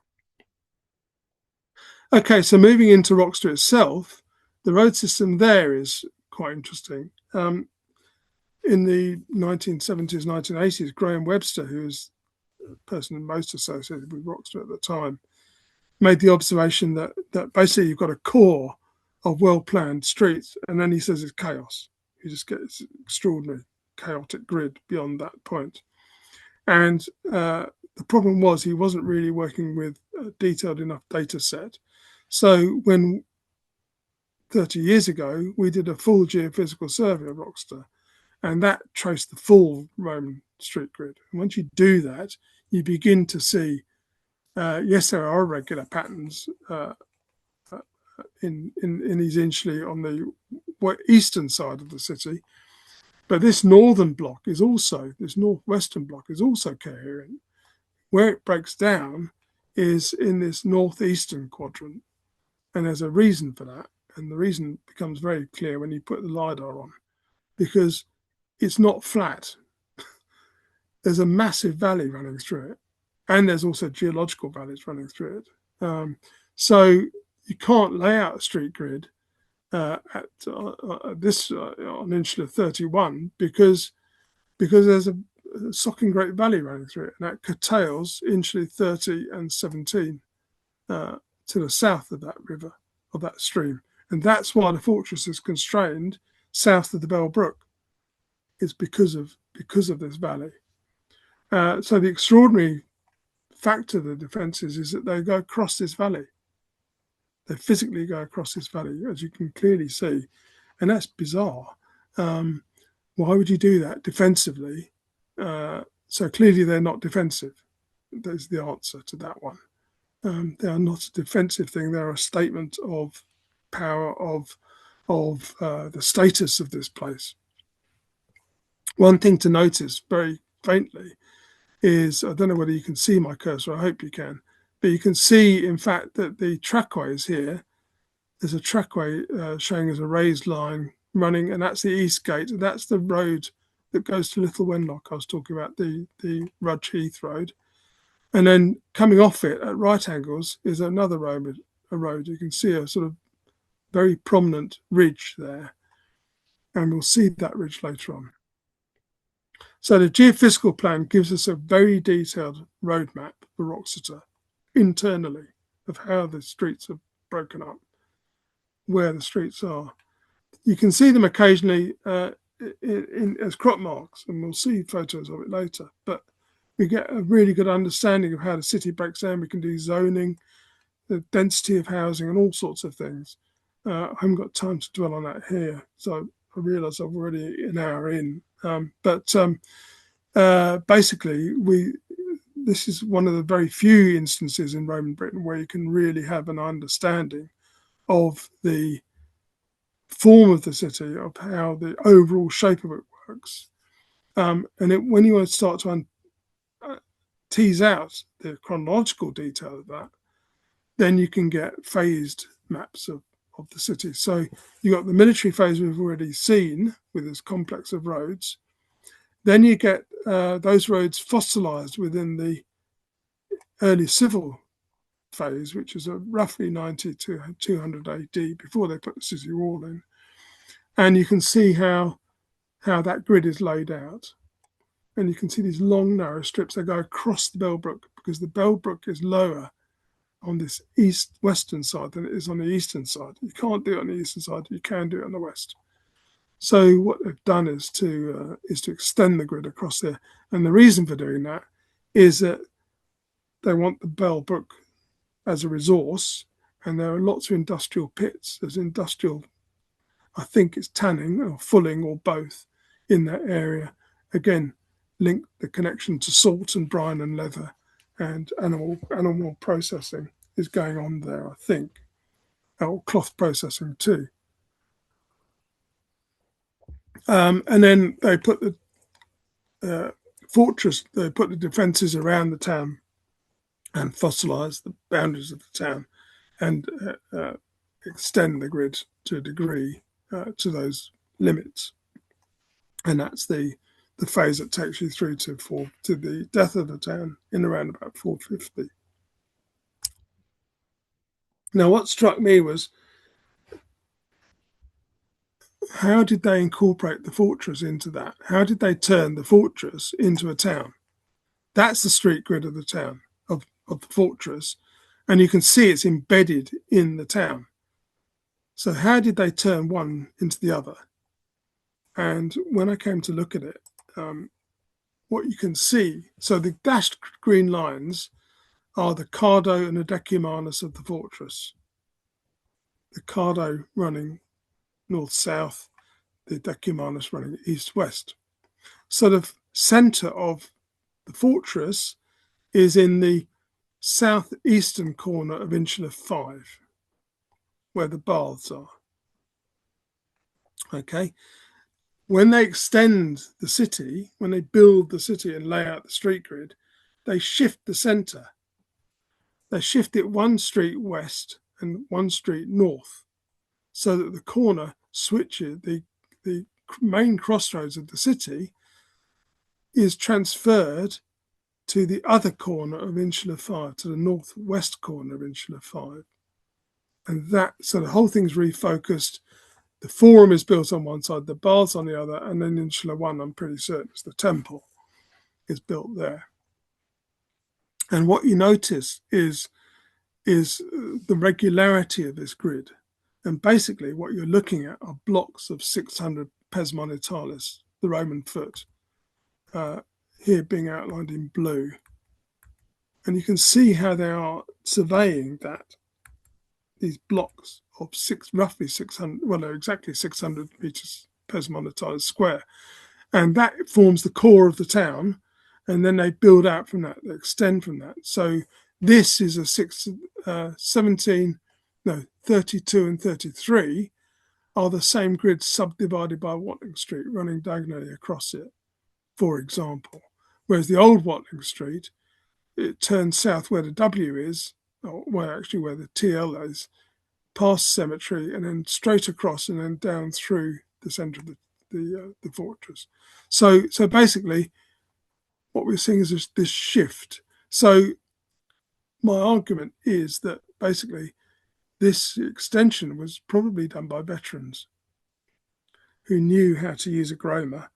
Okay, so moving into Wroxeter itself, the road system there is quite interesting. In the 1970s, 1980s, Graham Webster, who was the person most associated with Wroxeter at the time, made the observation that basically you've got a core of well-planned streets, and then he says it's chaos. You just get this extraordinary chaotic grid beyond that point. And the problem was he wasn't really working with a detailed enough data set. So when 30 years ago, we did a full geophysical survey of Wroxeter, and that traced the full Roman street grid. And once you do that, you begin to see, yes, there are irregular patterns in these initially on the eastern side of the city, but this northern block is also, this northwestern block is also coherent. Where it breaks down is in this northeastern quadrant, and there's a reason for that, and the reason becomes very clear when you put the LiDAR on, because it's not flat. There's a massive valley running through it, and there's also geological valleys running through it. So you can't lay out a street grid at this on Insula 31 because there's a Socking Great Valley running through it, and that curtails Insula 30 and 17 to the south of that river, of that stream. And that's why the fortress is constrained south of the Bell Brook. It's because of this valley. So the extraordinary fact of the defences is that they go across this valley. They physically go across this valley, as you can clearly see. And that's bizarre. Why would you do that defensively? So clearly they're not defensive. There's the answer to that one. They are not a defensive thing. They're a statement of power, of the status of this place. One thing to notice very faintly is, I don't know whether you can see my cursor, I hope you can, but you can see, in fact, that the trackway is here. There's a trackway showing as a raised line running, and that's the East Gate. And that's the road that goes to Little Wenlock. I was talking about the Rudge Heath Road. And then coming off it at right angles is another road. You can see a sort of very prominent ridge there. And we'll see that ridge later on. So the geophysical plan gives us a very detailed roadmap for Wroxeter internally of how the streets are broken up, where the streets are. You can see them occasionally as crop marks, and we'll see photos of it later. But we get a really good understanding of how the city breaks down. We can do zoning, the density of housing, and all sorts of things. I haven't got time to dwell on that here, so I realise I've already an hour in. Basically, this is one of the very few instances in Roman Britain where you can really have an understanding of the form of the city, of how the overall shape of it works. When you want to start to tease out the chronological detail of that, then you can get phased maps of of the city. So you got the military phase we've already seen with this complex of roads. Then you get those roads fossilized within the early civil phase, which is roughly 90 to 200 AD, before they put the city wall in. And you can see how that grid is laid out. And you can see these long, narrow strips that go across the Bell Brook, because the Bell Brook is lower on this western side than it is on the eastern side. You can't do it on the eastern side, you can do it on the west. So what they've done is to extend the grid across there. And the reason for doing that is that they want the Bell Brook as a resource, and there are lots of industrial pits. There's industrial, I think it's tanning or fulling or both in that area. Again, link the connection to salt and brine and leather, and animal processing is going on there, I think. Or cloth processing too. And then they put the fortress, they put the defences around the town and fossilise the boundaries of the town and extend the grid to a degree to those limits. And that's the phase that takes you through to the death of the town in around about 450. Now, what struck me was, how did they incorporate the fortress into that? How did they turn the fortress into a town? That's the street grid of the town, of the fortress. And you can see it's embedded in the town. So how did they turn one into the other? And when I came to look at it, what you can see, so the dashed green lines are the cardo and the decumanus of the fortress. The cardo running north-south, the decumanus running east-west. So the centre of the fortress is in the southeastern corner of Insula 5, where the baths are. Okay. When they extend the city, when they build the city and lay out the street grid, they shift the centre. They shift it one street west and one street north, so that the corner switches, the main crossroads of the city is transferred to the other corner of Insula 5, to the northwest corner of Insula 5. And so the whole thing's refocused. The forum is built on one side, the baths on the other, and then Insula 1, I'm pretty certain it's the temple, is built there. And what you notice is the regularity of this grid. And basically what you're looking at are blocks of 600 pes monetalis, the Roman foot, here being outlined in blue. And you can see how they are surveying these blocks of roughly 600, well, no, exactly 600 meters pes monetalis square. And that forms the core of the town. And then they build out from that, they extend from that. So this is a 32 and 33 are the same grid subdivided by Watling Street running diagonally across it, for example. Whereas the old Watling Street, it turns south where the W is, or where the TL is, past cemetery and then straight across and then down through the centre of the fortress. So basically what we're seeing is this shift. So my argument is that basically this extension was probably done by veterans who knew how to use a groma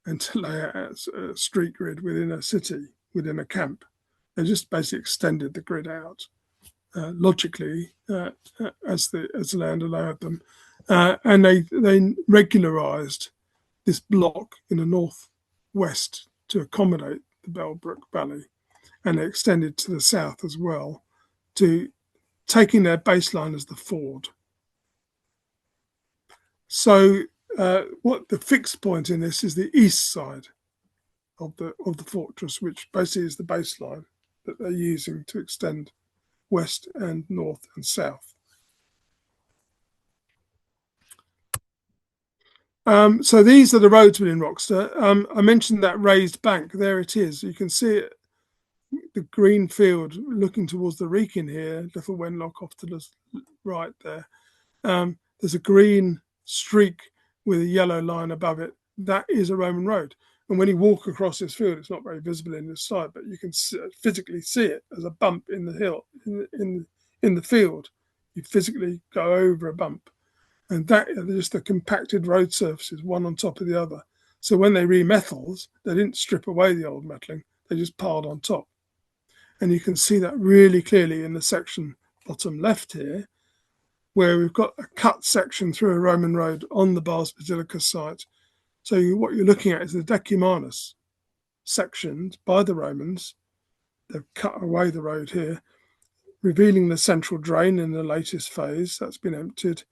and to lay out a street grid within a city, within a camp. They just basically extended the grid out logically as the land allowed them. And they regularised this block in the northwest to accommodate the Bell Brook Valley. And they extended to the south as well, to taking their baseline as the ford. So what the fixed point in this is the east side of the fortress, which basically is the baseline that they're using to extend west and north and south. So these are the roads within Wroxeter. I mentioned that raised bank. There it is. You can see it, the green field looking towards the Wrekin here, Little Wenlock off to the right there. there's a green streak with a yellow line above it. That is a Roman road. And when you walk across this field, it's not very visible in this side, but you can physically see it as a bump in the hill, in the field. You physically go over a bump. And that are just the compacted road surfaces, one on top of the other. So when they remetalled, they didn't strip away the old metalling, they just piled on top. And you can see that really clearly in the section bottom left here, where we've got a cut section through a Roman road on the Bars Basilica site. So what you're looking at is the Decumanus sectioned by the Romans. They've cut away the road here, revealing the central drain in the latest phase. That's been emptied.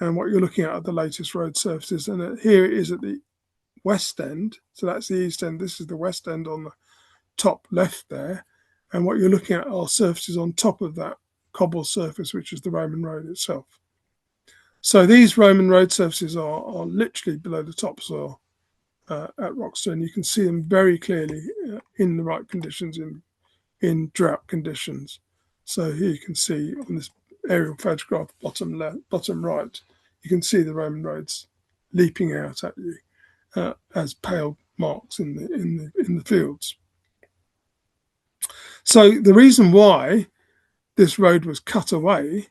And what you're looking at are the latest road surfaces. And here it is at the west end. So that's the east end. This is the west end on the top left there. And what you're looking at are surfaces on top of that cobble surface, which is the Roman road itself. So these Roman road surfaces are literally below the topsoil at Wroxeter, and you can see them very clearly in the right conditions, in drought conditions. So here you can see on this aerial photograph, bottom right, you can see the Roman roads leaping out at you as pale marks in the fields. So the reason why this road was cut away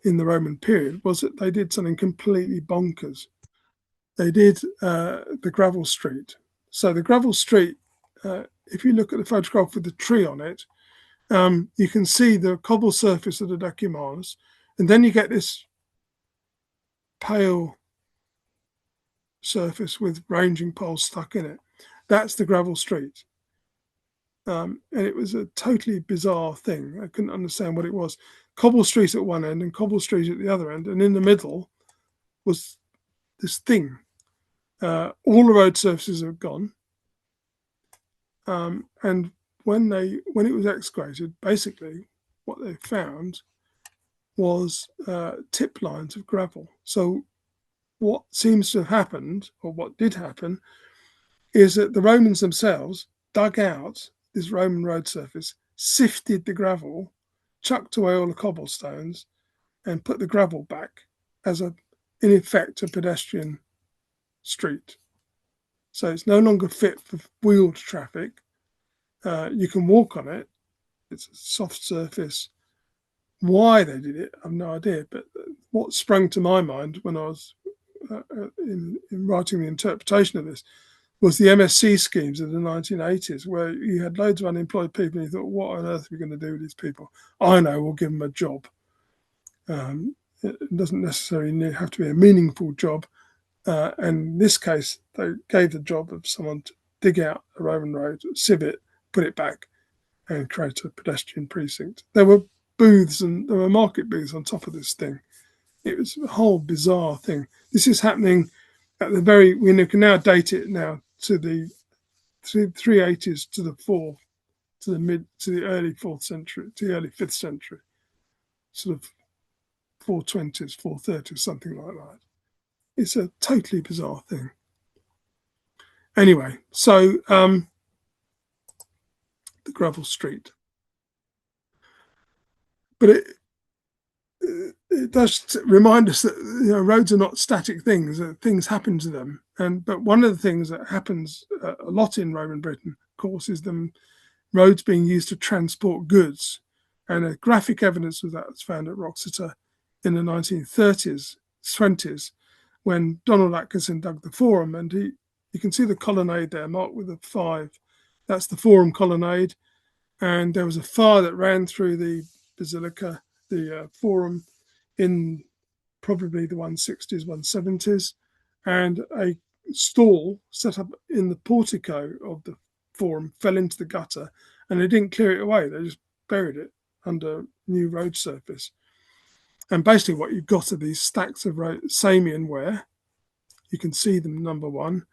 in the Roman period was that they did something completely bonkers. They did the gravel street. So the gravel street, if you look at the photograph with the tree on it, you can see the cobble surface of the Decumanus, and then you get this pale surface with ranging poles stuck in it. That's the gravel street. And it was a totally bizarre thing. I couldn't understand what it was. Cobble street at one end and cobble street at the other end, and in the middle was this thing. All the road surfaces have gone, and when it was excavated, basically what they found was tip lines of gravel. So what seems to have happened, or what did happen, is that the Romans themselves dug out this Roman road surface, sifted the gravel, chucked away all the cobblestones, and put the gravel back as in effect, a pedestrian street. So it's no longer fit for wheeled traffic. You can walk on it. It's a soft surface. Why they did it, I have no idea. But what sprung to my mind when I was in writing the interpretation of this was the MSc schemes of the 1980s, where you had loads of unemployed people and you thought, what on earth are we going to do with these people? I know, we'll give them a job. It doesn't necessarily have to be a meaningful job. And in this case, they gave the job of someone to dig out a Roman road, sieve it, put it back, and create a pedestrian precinct. There were booths and there were market booths on top of this thing. It was a whole bizarre thing. This is happening at the very, we can now date it now to the 380s to the 4th, to the early 4th century, to the early 5th century, sort of 420s, 430s, something like that. It's a totally bizarre thing. Anyway, so the gravel street. But it does remind us that roads are not static things. Things happen to them. But one of the things that happens a lot in Roman Britain, of course, is the roads being used to transport goods. And a graphic evidence of that was found at Wroxeter in the 1930s, 20s, when Donald Atkinson dug the Forum, and you can see the colonnade there marked with a 5. That's the Forum colonnade, and there was a fire that ran through the basilica, the Forum, in probably the 160s, 170s, and a stall set up in the portico of the Forum fell into the gutter, and they didn't clear it away. They just buried it under new road surface. And basically what you've got are these stacks of Samian ware. You can see them, number one.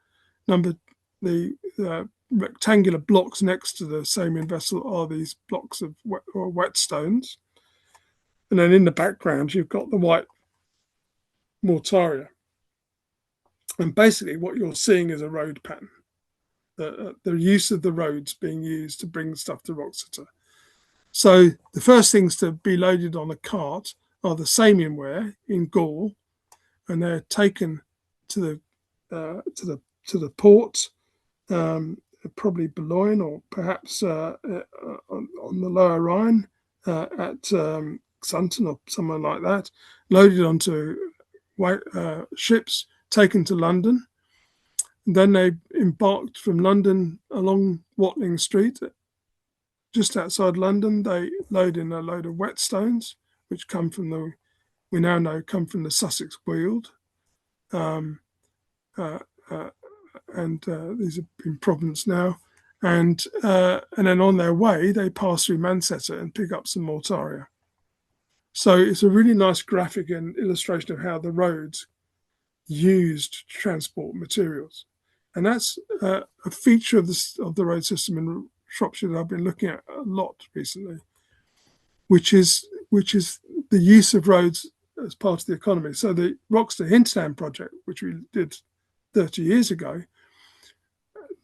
The rectangular blocks next to the Samian vessel are these blocks of wet stones. And then in the background, you've got the white mortaria. And basically what you're seeing is a road pattern. The use of the roads being used to bring stuff to Wroxeter. So the first things to be loaded on a cart are the Samian ware in Gaul, and they're taken to the port, probably Boulogne or perhaps on the Lower Rhine at Xanten or somewhere like that, loaded onto ships, taken to London. And then they embarked from London along Watling Street. Just outside London, they load in a load of whetstones, which we now know come from the Sussex Weald. And these are in Provence now. And then on their way, they pass through Manchester and pick up some mortaria. So it's a really nice graphic and illustration of how the roads used to transport materials. And that's a feature of the road system in Shropshire that I've been looking at a lot recently, which is the use of roads as part of the economy. So the Wroxeter hinterland project, which we did 30 years ago,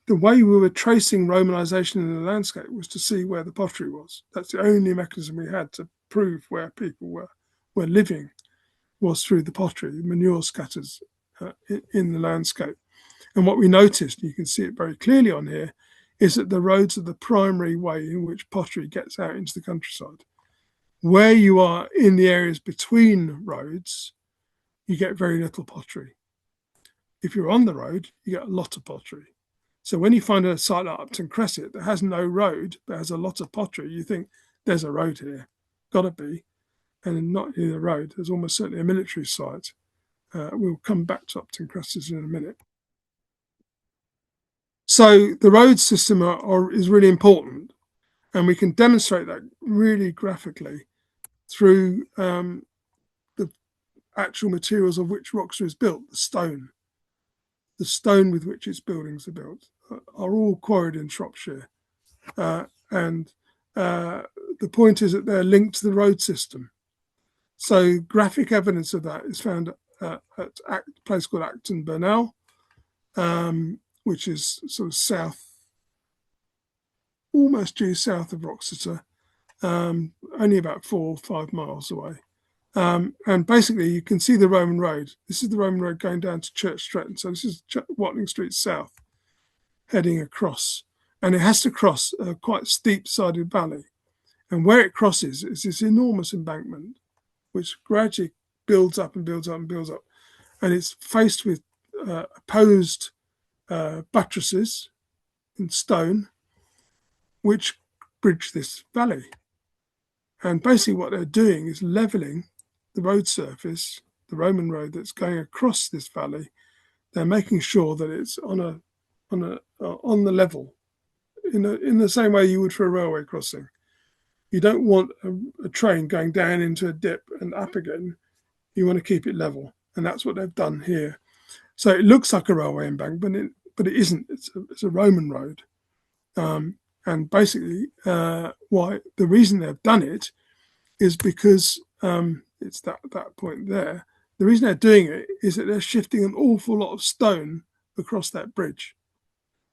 the way we were tracing Romanisation in the landscape was to see where the pottery was. That's the only mechanism we had to prove where people were living, was through the pottery, manure scatters in the landscape. And what we noticed, you can see it very clearly on here, is that the roads are the primary way in which pottery gets out into the countryside. Where you are in the areas between roads, you get very little pottery. If you're on the road, you get a lot of pottery. So when you find a site like Upton Crescent that has no road but has a lot of pottery, you think there's a road here, got to be. And not in the road, there's almost certainly a military site. We'll come back to Upton Crescent in a minute. So the road system is really important, and we can demonstrate that really graphically through the actual materials of which Wroxeter is built. The stone with which its buildings are built are all quarried in Shropshire, and the point is that they're linked to the road system. So graphic evidence of that is found at a place called Acton Burnell, which is sort of south, almost due south of Wroxeter, only about 4 or 5 miles away. And basically, you can see the Roman road. This is the Roman road going down to Church Stretton. So this is Watling Street South, heading across. And it has to cross a quite steep-sided valley. And where it crosses is this enormous embankment, which gradually builds up and builds up and builds up. And it's faced with opposed buttresses in stone, which bridge this valley. And basically what they're doing is levelling the road surface, the Roman road that's going across this valley. They're making sure that it's on the level, in the same way you would for a railway crossing. You don't want a train going down into a dip and up again. You want to keep it level, and that's what they've done here. So it looks like a railway embankment, but it isn't. It's a Roman road, and basically, the reason they've done it is because it's that point there. The reason they're doing it is that they're shifting an awful lot of stone across that bridge,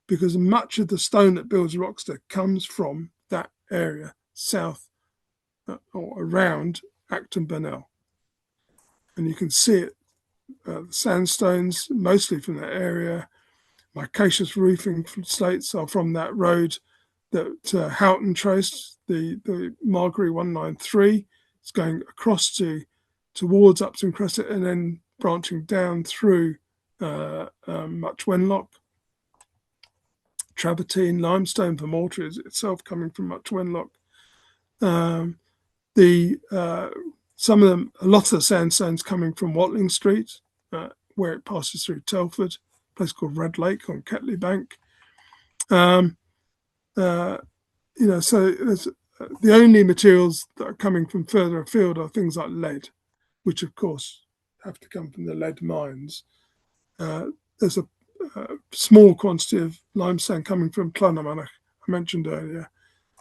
because much of the stone that builds Wroxeter comes from that area south or around Acton Burnell. And you can see it, the sandstones, mostly from that area. Micaceous roofing slates are from that road that Houghton traced, the Margery 193. It's going across towards Upton Crescent and then branching down through Much Wenlock. Travertine limestone for mortar is itself coming from Much Wenlock. A lot of the sandstones coming from Watling Street, where it passes through Telford, a place called Red Lake on Ketley Bank. So the only materials that are coming from further afield are things like lead, which of course have to come from the lead mines. There's a small quantity of limestone coming from Clonarmanach, I mentioned earlier,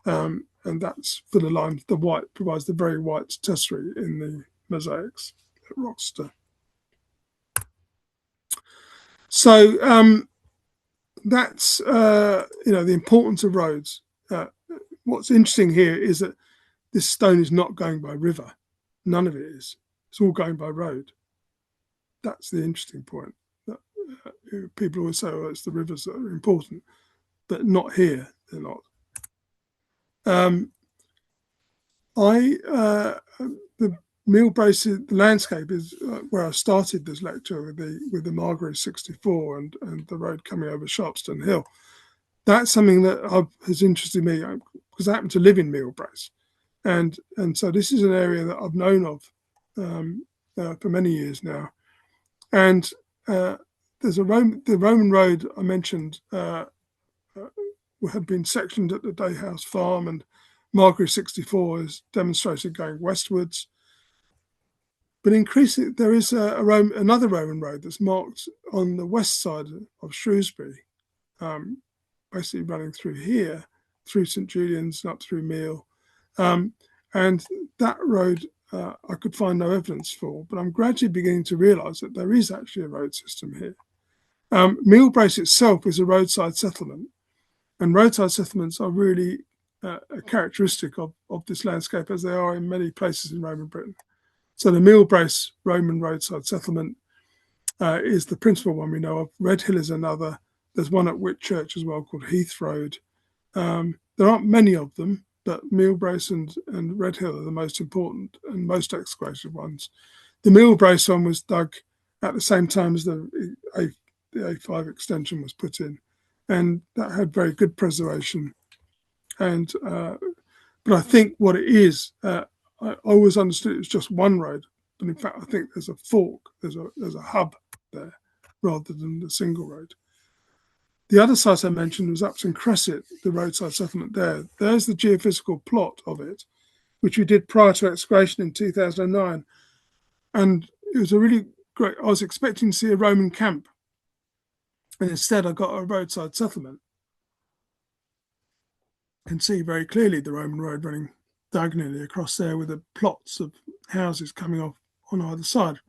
and that's for the lime. The white provides the very white tesserae in the mosaics at Wroxeter. So that's the importance of roads. What's interesting here is that this stone is not going by river. none of it is. It's all going by road. That's the interesting point. That, people always say, "Oh, it's the rivers that are important," but not here. They're not. The Mill Brace, the landscape is where I started this lecture with the Margaret 64 and the road coming over Sharpston Hill. That's something that has interested me because I happen to live in Mill Brace, and so this is an area that I've known of for many years now. And there's the Roman road I mentioned had been sectioned at the Dayhouse Farm, and Margaret 64 is demonstrated going westwards. But increasingly, there is another Roman road that's marked on the west side of Shrewsbury, basically running through here, through St Julian's and up through Meal. And that road I could find no evidence for, but I'm gradually beginning to realise that there is actually a road system here. Mill Brace itself is a roadside settlement, and roadside settlements are really a characteristic of this landscape, as they are in many places in Roman Britain. So the Mill Brace Roman roadside settlement is the principal one we know of. Redhill is another. There's one at Whitchurch as well called Heath Road. There aren't many of them, but Mill Brace and Redhill are the most important and most excavated ones. The Mill Brace one was dug at the same time as the A5 extension was put in, and that had very good preservation. And but I think what it is, I always understood it was just one road, but in fact I think there's a fork, there's a hub there rather than the single road. The other site I mentioned was Upton Cresset, the roadside settlement there. There's the geophysical plot of it, which we did prior to excavation in 2009. And it was a really great, I was expecting to see a Roman camp, and instead I got a roadside settlement. You can see very clearly the Roman road running diagonally across there with the plots of houses coming off on either side.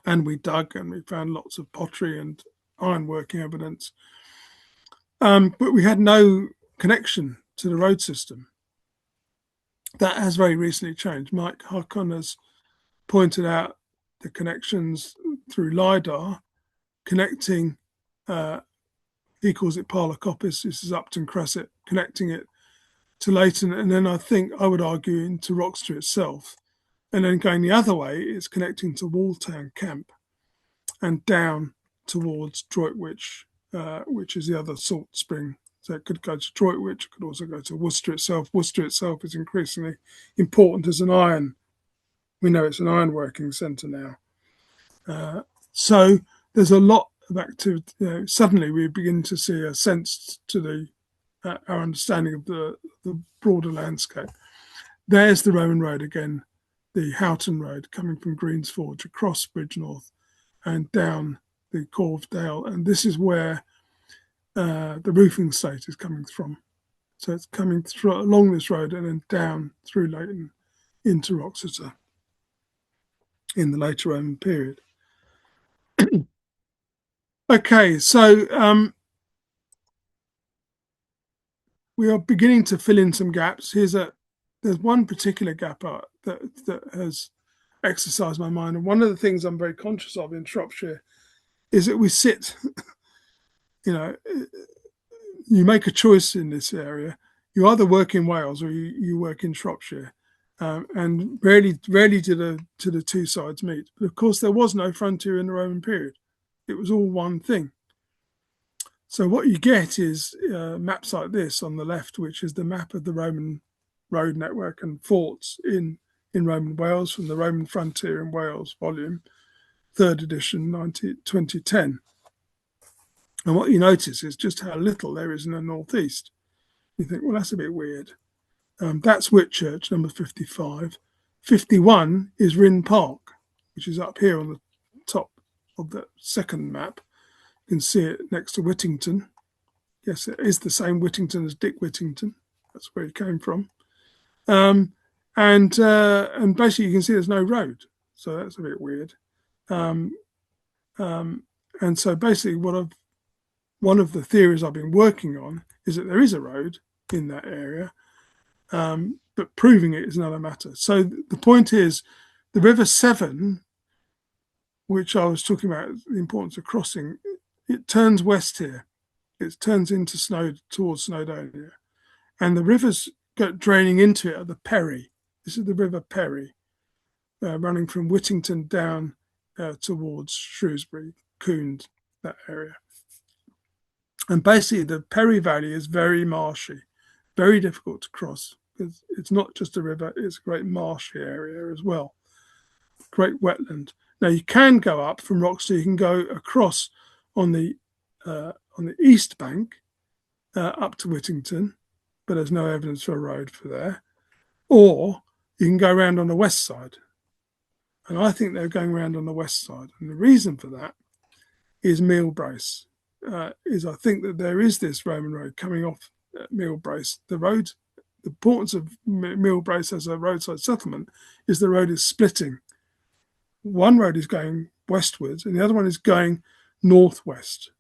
And we dug and we found lots of pottery and ironworking evidence. But we had no connection to the road system. That has very recently changed. Mike Harkon has pointed out the connections through LiDAR, connecting, he calls it Parlacopis, this is Upton Cresset, connecting it to Leighton, and then I think I would argue into Wroxeter itself. And then going the other way, it's connecting to Walltown Camp and down towards Droitwich, which is the other salt spring. So it could go to Droitwich, it could also go to Worcester itself. Worcester itself is increasingly important as an iron. We know it's an ironworking centre now. So there's a lot of activity. Suddenly we begin to see a sense to our understanding of the broader landscape. There's the Roman road again, the Houghton Road coming from Greensforge across Bridgenorth and down the Corve Dale. And this is where the roofing state is coming from. So it's coming through along this road and then down through Leighton into Wroxeter in the later Roman period. Okay, so we are beginning to fill in some gaps. There's one particular gap that has exercised my mind. And one of the things I'm very conscious of in Shropshire is that we sit, you make a choice in this area. You either work in Wales or you work in Shropshire. And rarely do the two sides meet. But of course, there was no frontier in the Roman period. It was all one thing. So what you get is maps like this on the left, which is the map of the Roman road network and forts in Roman Wales from the Roman Frontier in Wales volume, 3rd edition, 2010. And what you notice is just how little there is in the northeast. You think, well, that's a bit weird. That's Whitchurch, number 55. 51 is Rynn Park, which is up here on the top of the second map. You can see it next to Whittington. Yes, it is the same Whittington as Dick Whittington. That's where he came from. And basically you can see there's no road. So that's a bit weird. And so basically one of the theories I've been working on is that there is a road in that area, but proving it is another matter. So the point is, the River Severn, which I was talking about, the importance of crossing, it turns west here. It turns into towards Snowdonia. And the rivers draining into it are the Perry. This is the River Perry, running from Whittington down towards Shrewsbury, Cound, that area. And basically, the Perry Valley is very marshy, very difficult to cross, because it's not just a river, it's a great marshy area as well, great wetland. Now, you can go up from Wroxeter, you can go across on the east bank up to Whittington, but there's no evidence for a road for there. Or you can go around on the west side. And I think they're going around on the west side. And the reason for that is Mealbrace. I think that there is this Roman road coming off Mealbrace. The importance of Mealbrace as a roadside settlement is the road is splitting. One road is going westwards and the other one is going northwest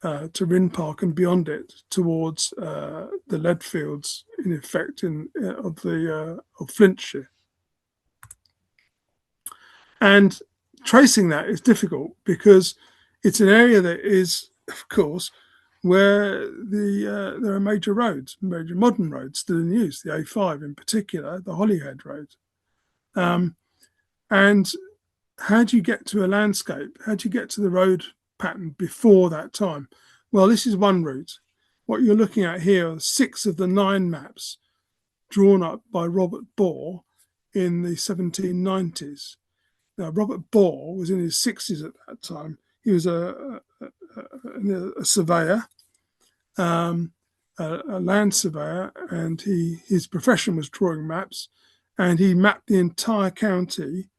to Rynn Park and beyond it towards the lead fields, in effect, of Flintshire. And tracing that is difficult because it's an area that is, of course, where there are major roads, major modern roads still in use, the A5 in particular, the Holyhead Road. And how do you get to a landscape? How do you get to the road pattern before that time? Well, this is one route. What you're looking at here are 6 of the 9 maps drawn up by Robert Bore in the 1790s. Now, Robert Bore was in his 60s at that time. He was a surveyor, a land surveyor, and his profession was drawing maps, and he mapped the entire county,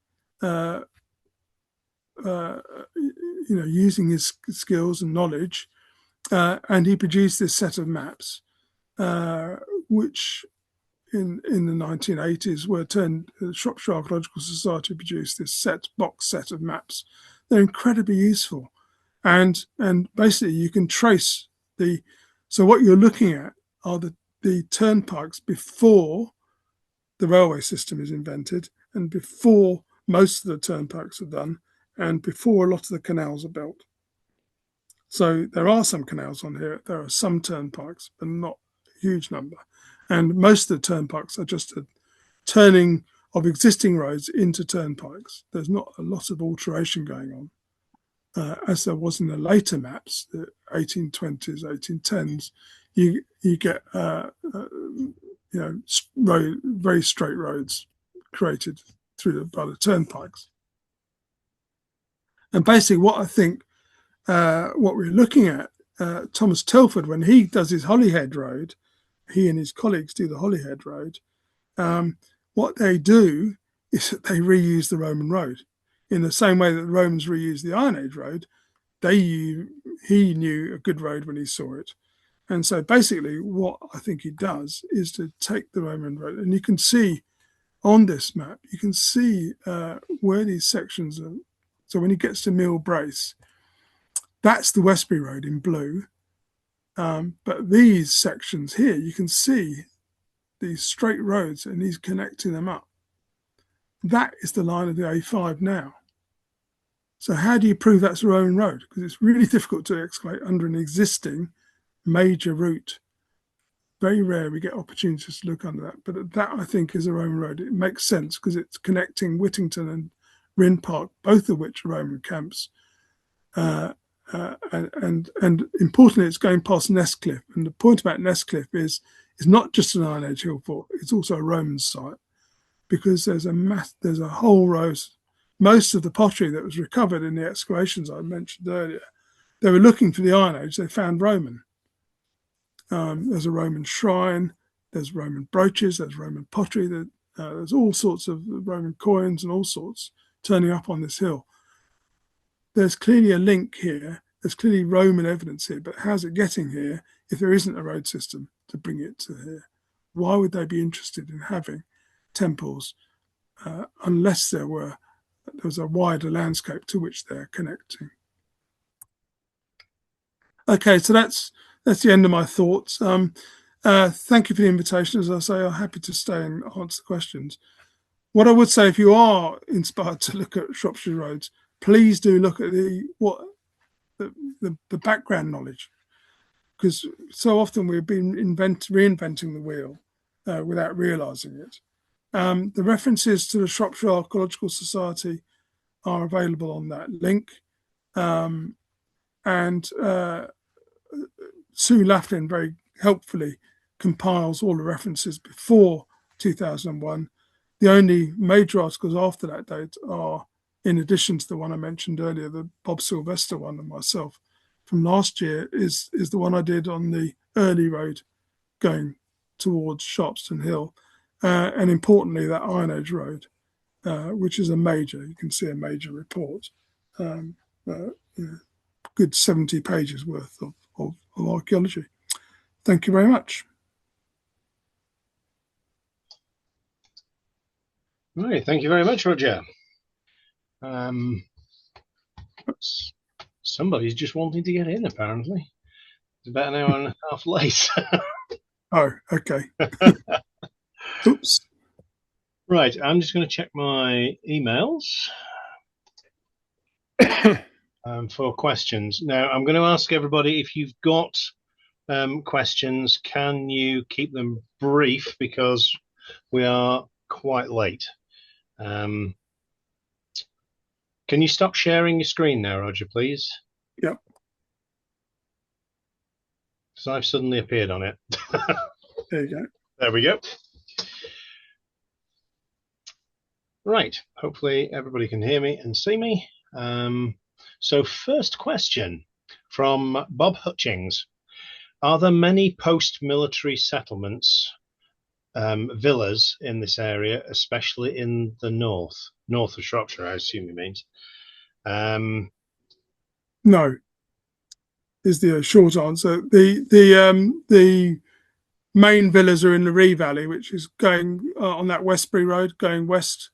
using his skills and knowledge, and he produced this set of maps, which in the 1980s were the Shropshire Archaeological Society produced this box set of maps. They're incredibly useful. And basically you can trace so what you're looking at are the turnpikes before the railway system is invented and before most of the turnpikes are done and before a lot of the canals are built. So there are some canals on here. There are some turnpikes, but not a huge number. And most of the turnpikes are just a turning of existing roads into turnpikes. There's not a lot of alteration going on, as there was in the later maps, the 1820s, 1810s. You get very straight roads created by the turnpikes. And basically, what I think what we're looking at, Thomas Telford, when he does his Holyhead Road, he and his colleagues do the Holyhead Road. What they do is that they reuse the Roman road in the same way that the Romans reused the Iron Age road. He knew a good road when he saw it. And so basically what I think he does is to take the Roman road, and you can see on this map, you can see where these sections are. So when he gets to Mealbrace, that's the Westbury Road in blue. But these sections here, you can see these straight roads and he's connecting them up. That is the line of the A5 now. So how do you prove that's a Roman road? Because it's really difficult to excavate under an existing major route. Very rare we get opportunities to look under that. But that, I think, is a Roman road. It makes sense because it's connecting Whittington and Rynn Park, both of which are Roman camps. And importantly, it's going past Nestcliff. And the point about Nestcliff is not just an Iron Age hill fort, it's also a Roman site, because there's a whole row. Most of the pottery that was recovered in the excavations I mentioned earlier, they were looking for the Iron Age, they found Roman. There's a Roman shrine, there's Roman brooches, there's Roman pottery, there's all sorts of Roman coins and all sorts turning up on this hill. There's clearly a link here. There's clearly Roman evidence here, but how's it getting here if there isn't a road system to bring it to here? Why would they be interested in having temples unless there was a wider landscape to which they're connecting? Okay, so that's the end of my thoughts. Thank you for the invitation. As I say, I'm happy to stay and answer questions. What I would say, if you are inspired to look at Shropshire roads, please do look at the background knowledge, because so often we've been reinventing the wheel without realising it. The references to the Shropshire Archaeological Society are available on that link, and Sue Laughlin very helpfully compiles all the references before 2001. The only major articles after that date are, in addition to the one I mentioned earlier, the Bob Sylvester one and myself from last year, is the one I did on the early road going towards Sharpston Hill, and importantly that Iron Age road, which is you can see a major report, good 70 pages worth of archaeology. Thank you very much.
Right, thank you very much, Roger. Somebody's just wanting to get in, apparently. It's about an hour and a half late.
Oh, okay. Oops.
Right, I'm just going to check my emails for questions. Now, I'm going to ask everybody, if you've got questions, can you keep them brief, because we are quite late. Can you stop sharing your screen now, Roger, please?
Yep.
Because I've suddenly appeared on it.
There you go.
There we go. Right, hopefully everybody can hear me and see me. So first question from Bob Hutchings. Are there many post-military settlements, villas in this area, especially in the north of Shropshire, I assume he means?
No, is the short answer. The main villas are in the Ree Valley, which is going on that Westbury Road, going west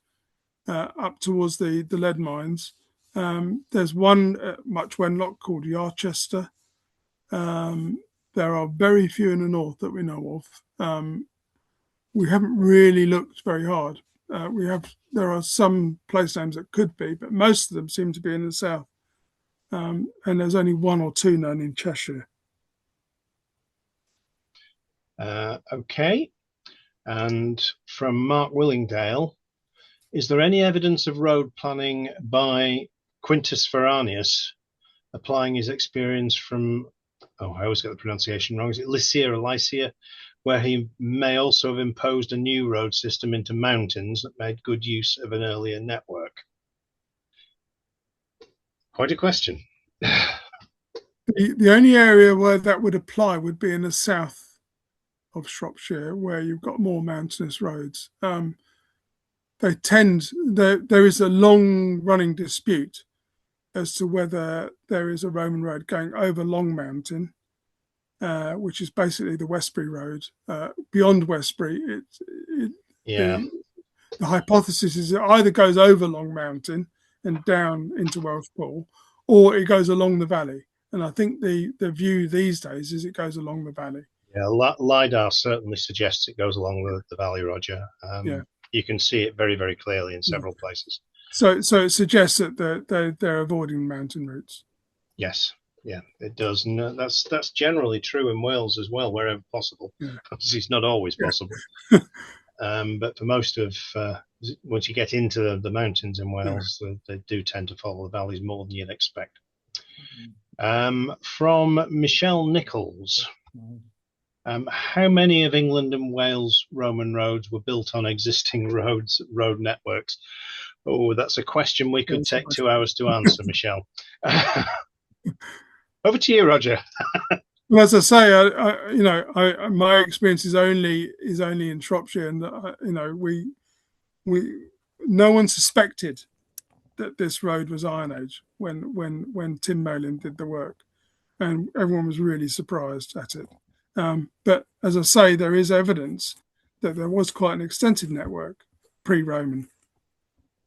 up towards the lead mines. There's one at Much Wenlock called Yarchester. There are very few in the north that we know of. We haven't really looked very hard. There are some place names that could be, but most of them seem to be in the south. And there's only one or two known in Cheshire.
Okay. And from Mark Willingdale, is there any evidence of road planning by Quintus Ferranius applying his experience from, I always get the pronunciation wrong, is it Lycia or Lycia, where he may also have imposed a new road system into mountains that made good use of an earlier network? Quite a question.
The only area where that would apply would be in the south of Shropshire, where you've got more mountainous roads. There is a long running dispute as to whether there is a Roman road going over Long Mountain, which is basically the Westbury Road. Beyond Westbury, the hypothesis is it either goes over Long Mountain and down into Welshpool, or it goes along the valley. And I think the view these days is it goes along the valley.
Yeah, LiDAR certainly suggests it goes along the valley, Roger. You can see it very, very clearly in several places.
So it suggests that they're avoiding mountain routes.
Yes, yeah, it does. No, that's generally true in Wales as well, wherever possible. Yeah. Obviously, it's not always possible. But for most of, once you get into the mountains in Wales, they do tend to follow the valleys more than you'd expect. From Michelle Nichols. How many of England and Wales Roman roads were built on existing road networks? Oh, that's a question we could take 2 hours to answer, Michelle. Over to you, Roger.
Well, as I say, my experience is only in Shropshire, and no one suspected that this road was Iron Age when Tim Malin did the work, and everyone was really surprised at it. But as I say, there is evidence that there was quite an extensive network pre-Roman,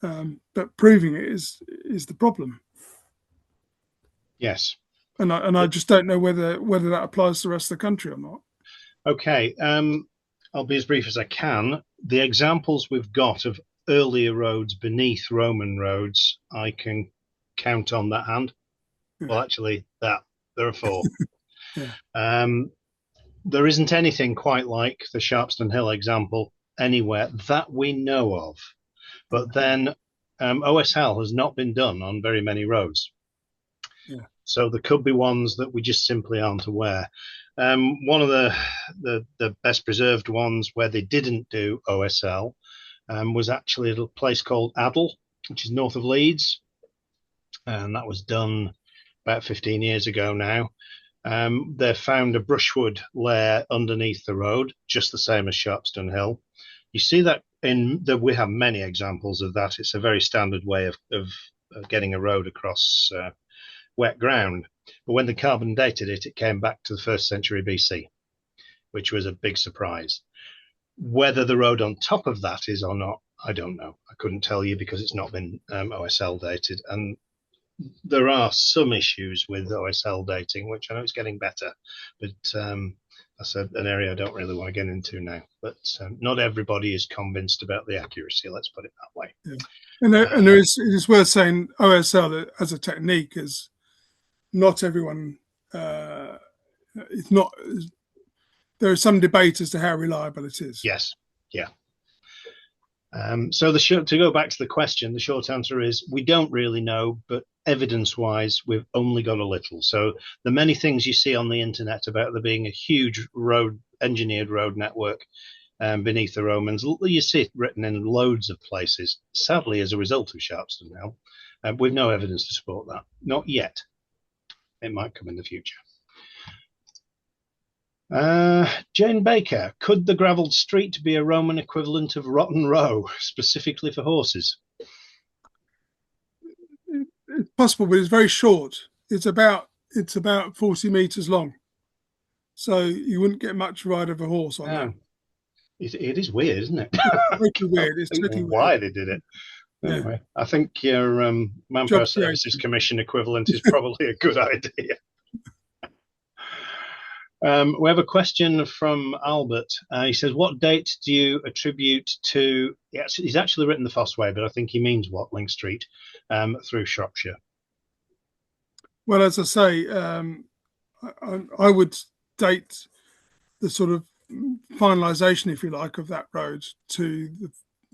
but proving it is the problem.
Yes,
and I just don't know whether that applies to the rest of the country or not.
Okay, I'll be as brief as I can. The examples we've got of earlier roads beneath Roman roads, I can count on that hand.
Yeah.
Well, actually, there are four.
Yeah.
There isn't anything quite like the Sharpston Hill example anywhere that we know of. But then OSL has not been done on very many roads.
Yeah.
So there could be ones that we just simply aren't aware. One of the best preserved ones where they didn't do OSL was actually a little place called Addle, which is north of Leeds. And that was done about 15 years ago now. They found a brushwood layer underneath the road, just the same as Sharpston Hill. You see that we have many examples of that. It's a very standard way of getting a road across wet ground. But when they carbon dated it, it came back to the 1st century BC, which was a big surprise. Whether the road on top of that is or not, I don't know. I couldn't tell you because it's not been OSL dated. And there are some issues with OSL dating, which I know it's getting better, but that's an area I don't really want to get into now. But not everybody is convinced about the accuracy, let's put it that way.
Yeah. And it is worth saying OSL as a technique is not everyone. It's not. There is some debate as to how reliable it is.
Yes. Yeah. So to go back to the question, the short answer is we don't really know, but evidence-wise, we've only got a little. So the many things you see on the internet about there being a huge engineered road network beneath the Romans, you see it written in loads of places. Sadly, as a result of Sharpston Hill, we've no evidence to support that. Not yet. It might come in the future. Jane Baker, could the gravelled street be a Roman equivalent of Rotten Row, specifically for horses?
It's possible, but it's very short. It's about 40 meters long, so you wouldn't get much ride of a horse on that.
It is weird, isn't it?
It's totally weird. It's totally
why
weird.
they did it.
Yeah.
Anyway, I think your Manpower Services Commission equivalent is probably a good idea. We have a question from Albert. He says, what date do you attribute to... He's actually written the Fossway, but I think he means Watling Street through Shropshire.
Well, as I say, I would date the sort of finalisation, if you like, of that road to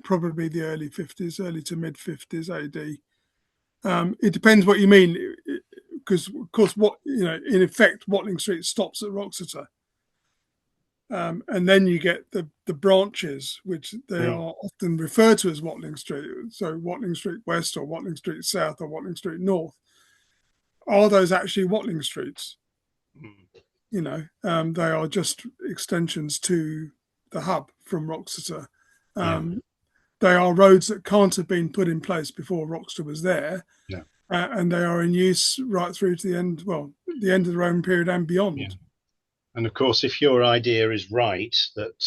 probably the early 50s, early to mid 50s AD. It depends what you mean, because of course, in effect, Watling Street stops at Wroxeter, and then you get the branches, which they are often referred to as Watling Street. So Watling Street West, or Watling Street South, or Watling Street North. Are those actually Watling Streets? They are just extensions to the hub from Wroxeter. They are roads that can't have been put in place before Wroxeter was there. Yeah. And they are in use right through to the end of the Roman period and beyond. Yeah.
And of course, if your idea is right, that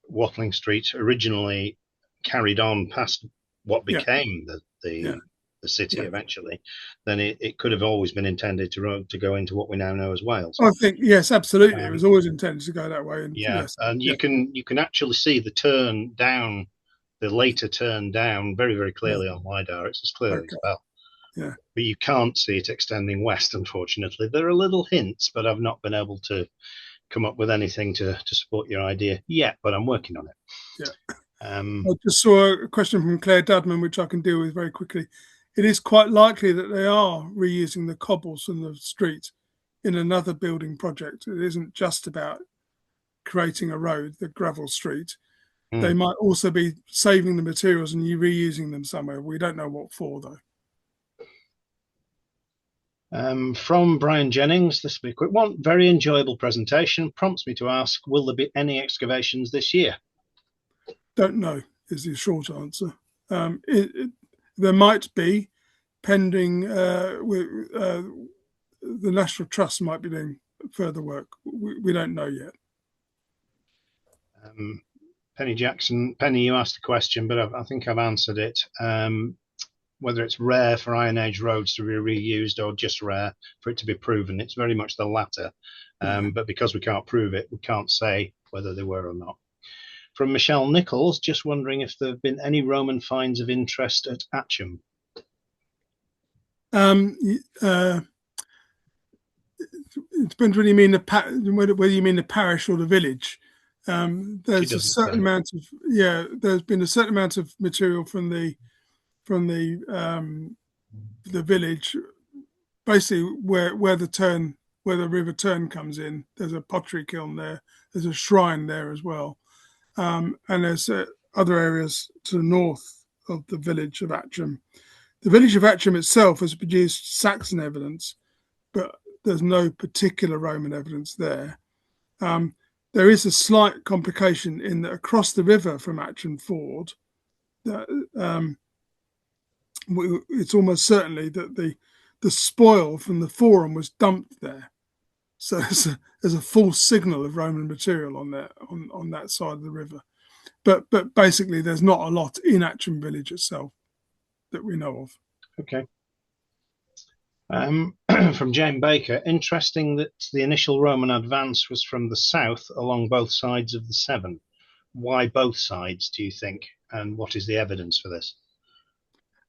Watling Street originally carried on past what became the city eventually, then it could have always been intended to go into what we now know as Wales.
I think, yes, absolutely. It was always intended to go that way. And
you can actually see the turn down, the later turn down very, very clearly on LiDAR. It's as clear as well.
Yeah.
But you can't see it extending west, unfortunately. There are little hints, but I've not been able to come up with anything to support your idea yet, but I'm working on it.
Yeah. I just saw a question from Claire Dudman, which I can deal with very quickly. It is quite likely that they are reusing the cobbles from the street in another building project. It isn't just about creating a road, the gravel street. They might also be saving the materials and reusing them somewhere. We don't know what for, though.
From Brian Jennings, this will be a quick one. Very enjoyable presentation. Prompts me to ask, will there be any excavations this year?
Don't know is the short answer. There might be, pending the National Trust might be doing further work. We don't know yet.
Penny Jackson, you asked the question, but I think I've answered it. Whether it's rare for Iron Age roads to be reused or just rare for it to be proven, it's very much the latter. But because we can't prove it, we can't say whether they were or not. From Michelle Nichols, just wondering if there have been any Roman finds of interest at Atcham.
It depends whether you mean whether you mean the parish or the village. There's a certain amount of there's been a certain amount of material from the village, basically where the river Tern comes in. There's a pottery kiln there. There's a shrine there as well, and there's other areas to the north of the village of Atcham. The village of Atcham itself has produced Saxon evidence, but there's no particular Roman evidence there. There is a slight complication in that across the river from Atcham Ford, it's almost certainly that the spoil from the Forum was dumped there. So there's a false signal of Roman material on that side of the river. But basically, there's not a lot in Atcham village itself that we know of.
Okay. From Jane Baker, interesting that the initial Roman advance was from the south along both sides of the Severn. Why both sides, do you think? And what is the evidence for this?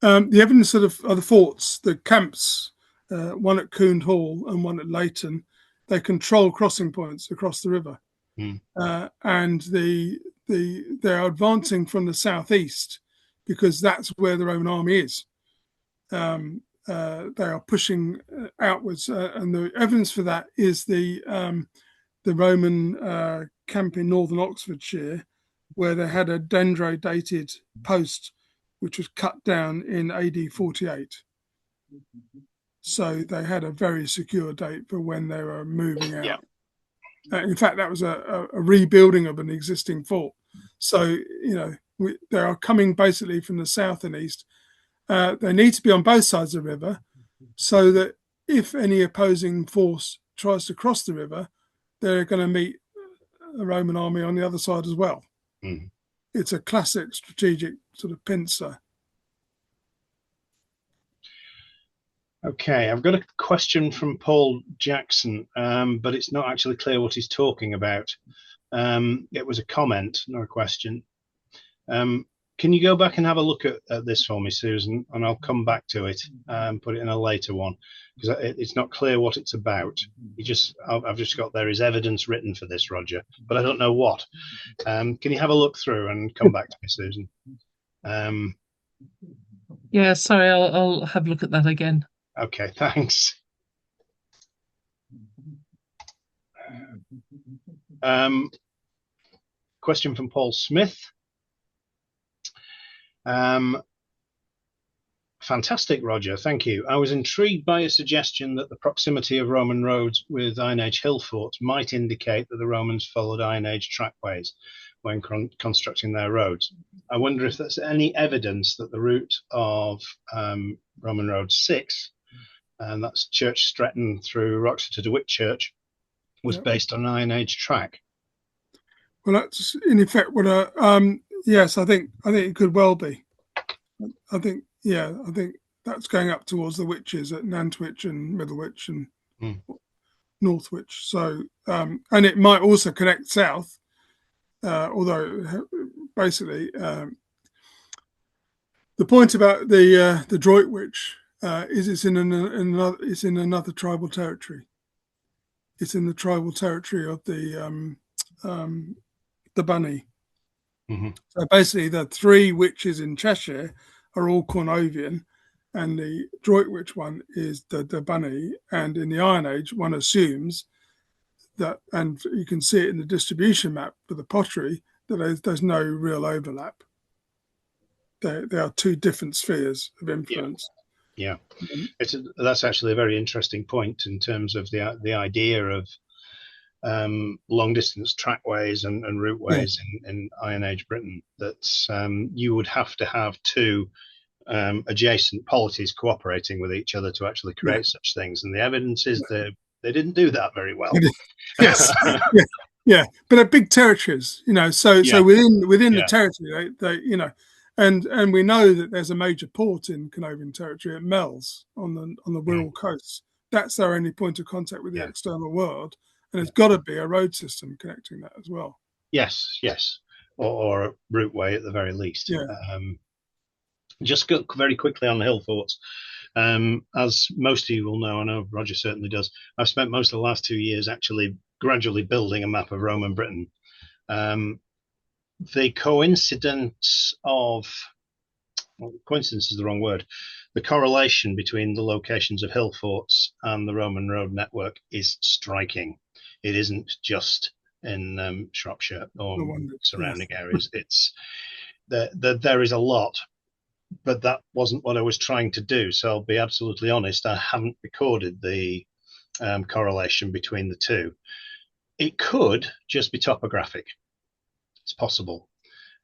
The evidence are the forts, the camps, one at Cound Hall and one at Leighton. They control crossing points across the river. And they're advancing from the southeast because that's where the Roman army is. They are pushing outwards, and the evidence for that is the Roman camp in northern Oxfordshire, where they had a dendro-dated post which was cut down in AD 48. So they had a very secure date for when they were moving out. In fact, that was a rebuilding of an existing fort. So, they are coming basically from the south and east. They need to be on both sides of the river so that if any opposing force tries to cross the river, they're going to meet a Roman army on the other side as well. It's a classic strategic sort of pincer.
Okay, I've got a question from Paul Jackson, but it's not actually clear what he's talking about. It was a comment, not a question. Can you go back and have a look at this for me, Susan, and I'll come back to it and put it in a later one, because it's not clear what it's about. I've just got there is evidence written for this, Roger, but I don't know what. Can you have a look through and come back to me, Susan?
Yeah, sorry, I'll have a look at that again.
Okay, thanks. Question from Paul Smith. Fantastic, Roger. Thank you. I was intrigued by a suggestion that the proximity of Roman roads with Iron Age hill forts might indicate that the Romans followed Iron Age trackways when constructing their roads. I wonder if there's any evidence that the route of Roman Road 6, and that's Church Stretton through Wroxeter to Whitchurch, was based on an Iron Age track.
Well, that's in effect what yes, I think it could well be. I think that's going up towards the Witches at Nantwich and Middlewich and Northwich. So, and it might also connect south, although basically the point about the Droitwich is it's in another tribal territory. It's in the tribal territory of the Bunny. So basically, the three witches in Cheshire are all Cornovian, and the Droitwich one is the Bunny. And in the Iron Age, one assumes that, and you can see it in the distribution map for the pottery, that there's no real overlap. They are two different spheres of influence.
Yeah, that's actually a very interesting point in terms of the idea of long distance trackways and routeways in Iron Age Britain, that you would have to have two adjacent polities cooperating with each other to actually create such things, and the evidence is that they didn't do that very well.
Yes. Yeah, but they're big territories, so within the territory, they and we know that there's a major port in Cornovian territory at Mells on the Wirral coast. That's our only point of contact with the external world. And there's got to be a road system connecting that as well.
Yes, yes, or a routeway at the very least.
Yeah.
Just go very quickly on the hill forts. As most of you will know, I know Roger certainly does. I've spent most of the last 2 years actually gradually building a map of Roman Britain. The coincidence of, well, coincidence is the wrong word. The correlation between the locations of hill forts and the Roman road network is striking. It isn't just in Shropshire or surrounding areas. It's there is a lot, but that wasn't what I was trying to do. So I'll be absolutely honest. I haven't recorded the correlation between the two. It could just be topographic. It's possible.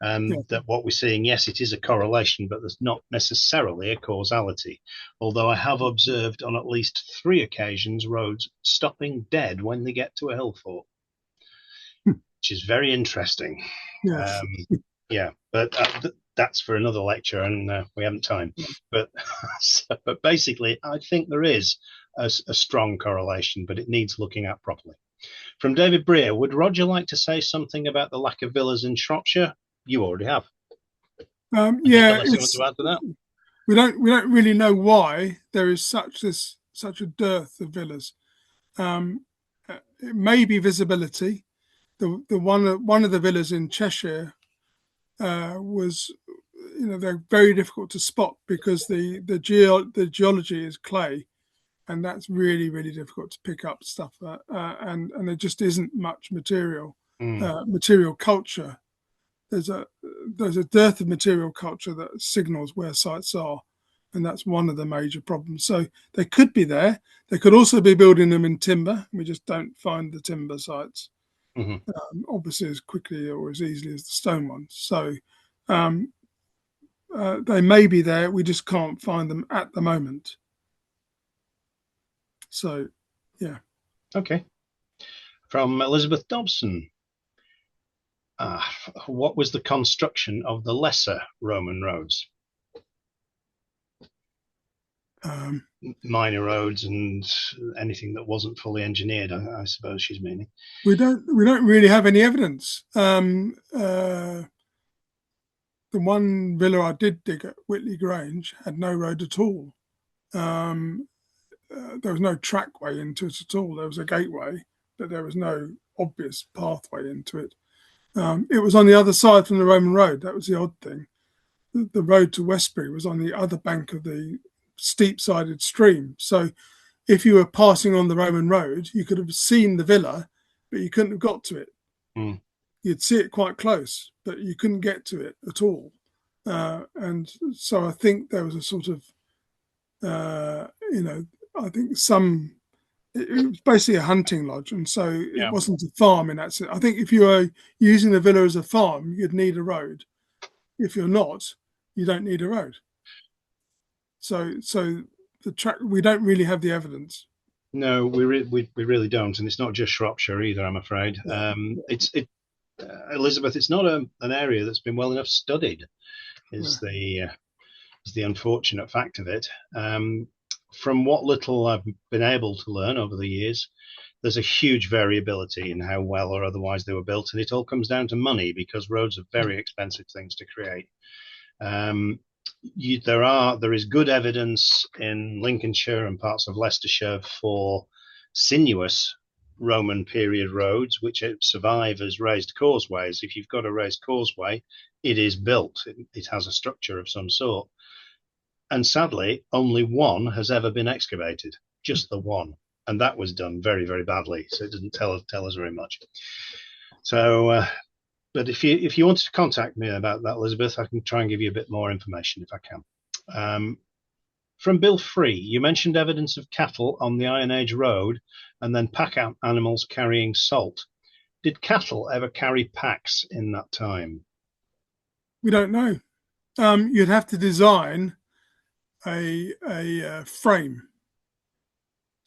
That what we're seeing, yes, it is a correlation, but there's not necessarily a causality. Although I have observed on at least 3 occasions roads stopping dead when they get to a hill fort, which is very interesting.
Yes.
But that's for another lecture, and we haven't time. But basically, I think there is a strong correlation, but it needs looking at properly. From David Breer, would Roger like to say something about the lack of villas in Shropshire? You already have.
Unless
you want to add to that.
We don't really know why there is such a dearth of villas. It may be visibility. The one of the villas in Cheshire was, they're very difficult to spot because the geology is clay, and that's really, really difficult to pick up stuff. And there just isn't much material culture. There's a dearth of material culture that signals where sites are, and that's one of the major problems. So they could be there. They could also be building them in timber. We just don't find the timber sites, obviously, as quickly or as easily as the stone ones. So they may be there. We just can't find them at the moment. So, yeah.
Okay. From Elizabeth Dobson. What was the construction of the lesser Roman roads? Minor roads and anything that wasn't fully engineered, I suppose she's meaning.
We don't really have any evidence. The one villa I did dig at Whitley Grange had no road at all. There was no trackway into it at all. There was a gateway, but there was no obvious pathway into it. It was on the other side from the Roman road. That was the odd thing. The road to Westbury was on the other bank of the steep-sided stream. So if you were passing on the Roman road, you could have seen the villa, but you couldn't have got to it. You'd see it quite close, but you couldn't get to it at all. And so I think there was a sort of, I think it was basically a hunting lodge, and so it wasn't a farm in that sense. I think if you were using the villa as a farm, you'd need a road. If you're not, you don't need a road. So the track, we don't really have the evidence.
No, we really don't, and it's not just Shropshire either, I'm afraid. Elizabeth, it's not an area that's been well enough studied. Is the unfortunate fact of it. From what little I've been able to learn over the years, there's a huge variability in how well or otherwise they were built, and it all comes down to money because roads are very expensive things to create. There is good evidence in Lincolnshire and parts of Leicestershire for sinuous Roman period roads which survive as raised causeways. If you've got a raised causeway, it is built. It has a structure of some sort. And sadly, only one has ever been excavated, just the one. And that was done very, very badly. So it doesn't tell us very much. So, but if you wanted to contact me about that, Elizabeth, I can try and give you a bit more information if I can. From Bill Free, you mentioned evidence of cattle on the Iron Age road and then pack animals carrying salt. Did cattle ever carry packs in that time?
We don't know. You'd have to design a frame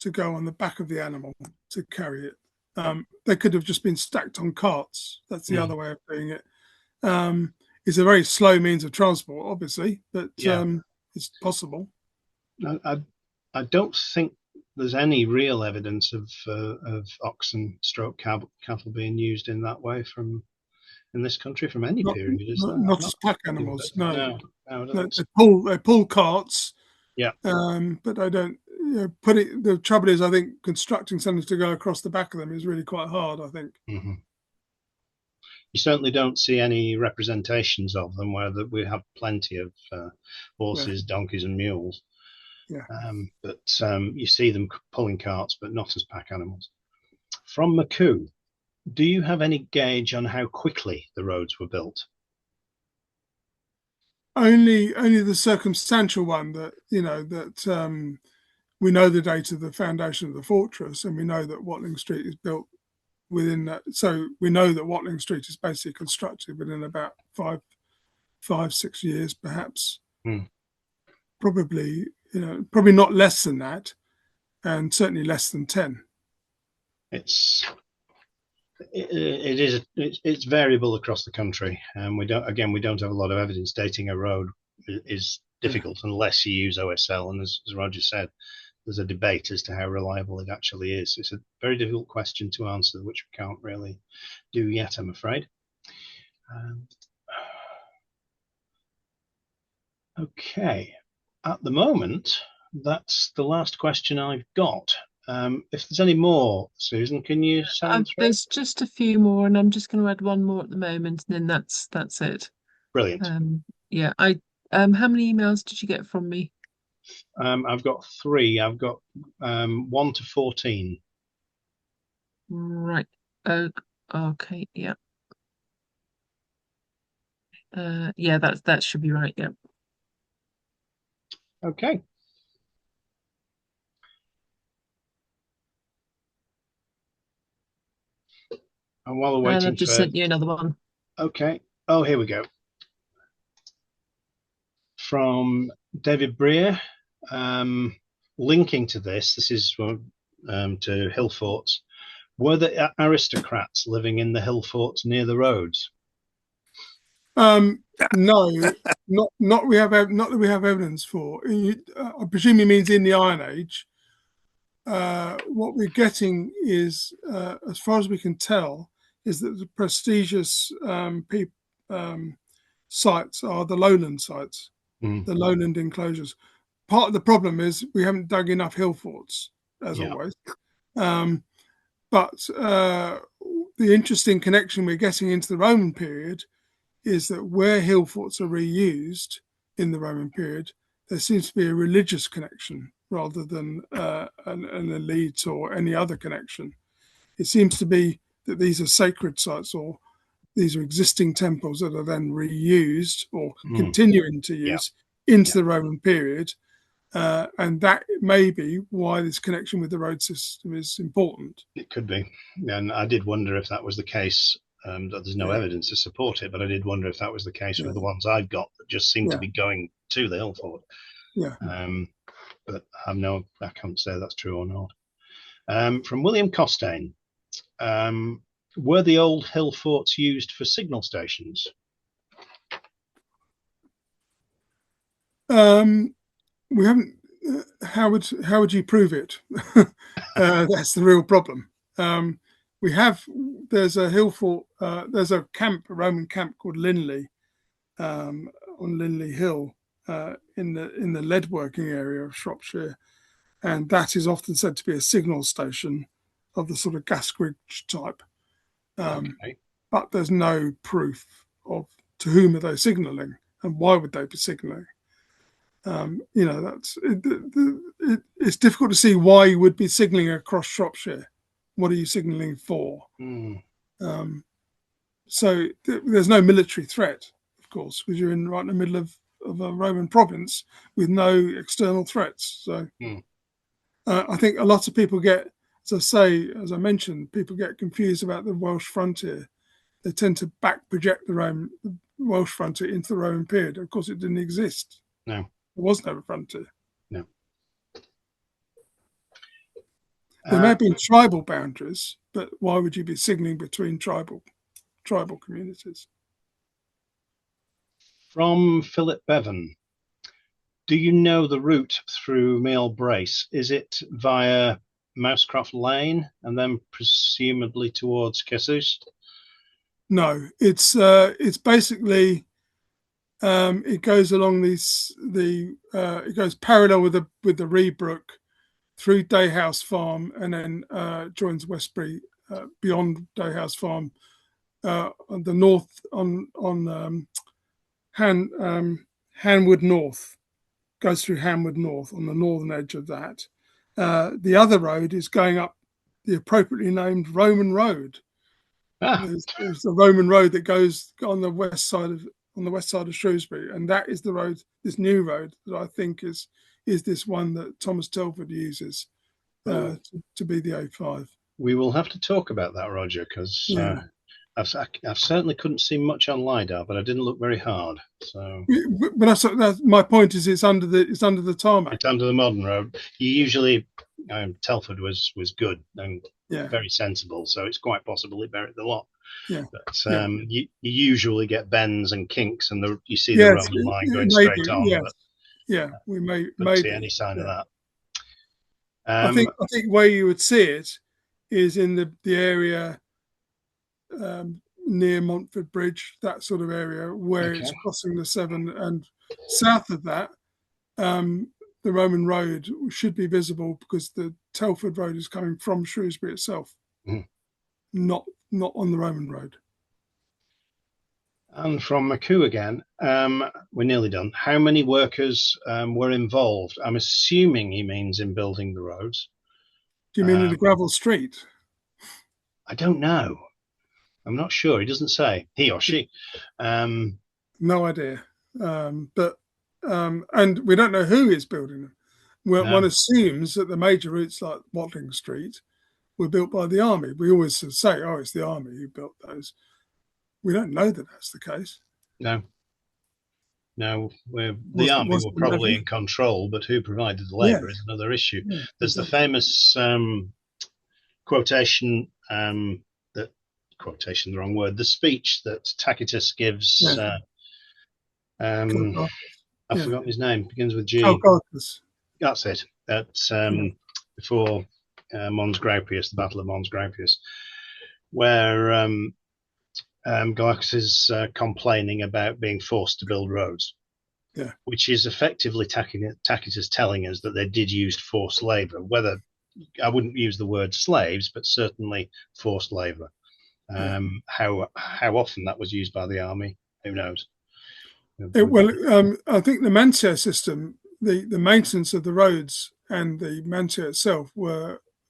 to go on the back of the animal to carry it. They could have just been stacked on carts. That's the other way of doing it. It's a very slow means of transport, obviously, but it's possible.
I don't think there's any real evidence of oxen stroke cattle being used in that way from in this country from any
Not,
period, is there?
not as pack animals. No,
no, I don't think so.
they pull carts.
Yeah.
But I don't put it. The trouble is, I think constructing something to go across the back of them is really quite hard. I think.
Mm-hmm. You certainly don't see any representations of them where we have plenty of horses, donkeys, and mules.
Yeah.
But you see them pulling carts, but not as pack animals. From McCoo, do you have any gauge on how quickly the roads were built?
Only the circumstantial one that we know the date of the foundation of the fortress, and we know that Watling Street is built within that. So we know that Watling Street is basically constructed within about 5-6 years, perhaps. Probably not less than that, and certainly less than 10.
It's variable across the country, and we don't have a lot of evidence dating a road is difficult unless you use OSL. And as Roger said, there's a debate as to how reliable it actually is. It's a very difficult question to answer, which we can't really do yet, I'm afraid. Okay, at the moment, that's the last question I've got. If there's any more, Susan, can you send through?
There's just a few more, and I'm just going to add one more at the moment, and then that's it.
Brilliant.
Yeah, how many emails did you get from me?
I've got 3. I've got 1 to 14.
Right. Okay. Yeah. Yeah, that should be right. Yeah.
Okay. And while we're waiting,
I've just sent you another one.
Okay. Oh, here we go. From David Breer, linking to this is to hill forts. Were there aristocrats living in the hill forts near the roads?
No, not that we have evidence for. I presume he means in the Iron Age. What we're getting is, as far as we can tell, is that the prestigious sites are the lowland sites, the lowland enclosures. Part of the problem is we haven't dug enough hill forts, as always. But the interesting connection we're getting into the Roman period is that where hill forts are reused in the Roman period, there seems to be a religious connection rather than an elite or any other connection. It seems to be that these are sacred sites, or these are existing temples that are then reused or continuing to use into the Roman period. And that may be why this connection with the road system is important.
It could be. And I did wonder if that was the case. There's no evidence to support it, but I did wonder if that was the case with the ones I've got that just seem to be going to the hill fort. But I can't say that's true or not. From William Costain, were the old hill forts used for signal stations?
We haven't. How would you prove it? That's the real problem. There's a hill fort. There's a Roman camp called Linley, on Linley Hill, in the lead working area of Shropshire, and that is often said to be a signal station of the sort of Gascoigne type. But there's no proof of to whom are they signalling and why would they be signalling. It's difficult to see why you would be signalling across Shropshire. What are you signalling for? So there's no military threat, of course, because you're right in the middle of a Roman province with no external threats. So I think a lot of people get, as I mentioned, people get confused about the Welsh frontier. They tend to back project the Welsh frontier into the Roman period. Of course, it didn't exist.
No.
There was no frontier.
No.
There may have been tribal boundaries, but why would you be signalling between tribal communities?
From Philip Bevan, do you know the route through Meal Brace? Is it via Mousecroft Lane and then presumably towards Casus?
No, it's basically it goes along it goes parallel with the Reebrook through Dayhouse Farm, and then joins Westbury beyond Dayhouse Farm on the north on Hanwood North, goes through Hanwood North on the northern edge of that. The other road is going up the appropriately named Roman Road. There's the Roman Road that goes on the west side of Shrewsbury, and that is the road, this new road that I think is this one that Thomas Telford uses to be the A5.
We will have to talk about that, Roger, because I've certainly couldn't see much on LiDAR, but I didn't look very hard. So,
but that's my point. Is it's under the tarmac.
It's under the modern road. You usually Telford was good and very sensible, so it's quite possible it buried the lot.
Yeah.
But you usually get bends and kinks, and you see the Roman line going straight on.
Yes.
But
we may
see any sign of that.
I think where you would see it is in the area near Montford Bridge, that sort of area where it's crossing the Severn, and south of that, the Roman Road should be visible because the Telford Road is coming from Shrewsbury itself, not on the Roman Road.
And from McCoo again, we're nearly done. How many workers were involved? I'm assuming he means in building the roads.
Do you mean in the gravel street?
I don't know. I'm not sure. He doesn't say, he or she.
No idea. And we don't know who is building them. One assumes that the major routes like Watling Street were built by the army. We always say, oh, it's the army who built those. We don't know that that's the case.
No, the army were probably in control, but who provided the labour is another issue. Yeah, there's the famous quotation, quotation, the wrong word, the speech that Tacitus gives. I've forgotten his name, begins with G. That's it. Before Mons Graupius, the Battle of Mons Graupius, where Glaucus is complaining about being forced to build roads, which is effectively Tacitus telling us that they did use forced labour. Whether I wouldn't use the word slaves, but certainly forced labour. How often that was used by the army, who knows?
I think the Mancia system, the maintenance of the roads and the Mancia itself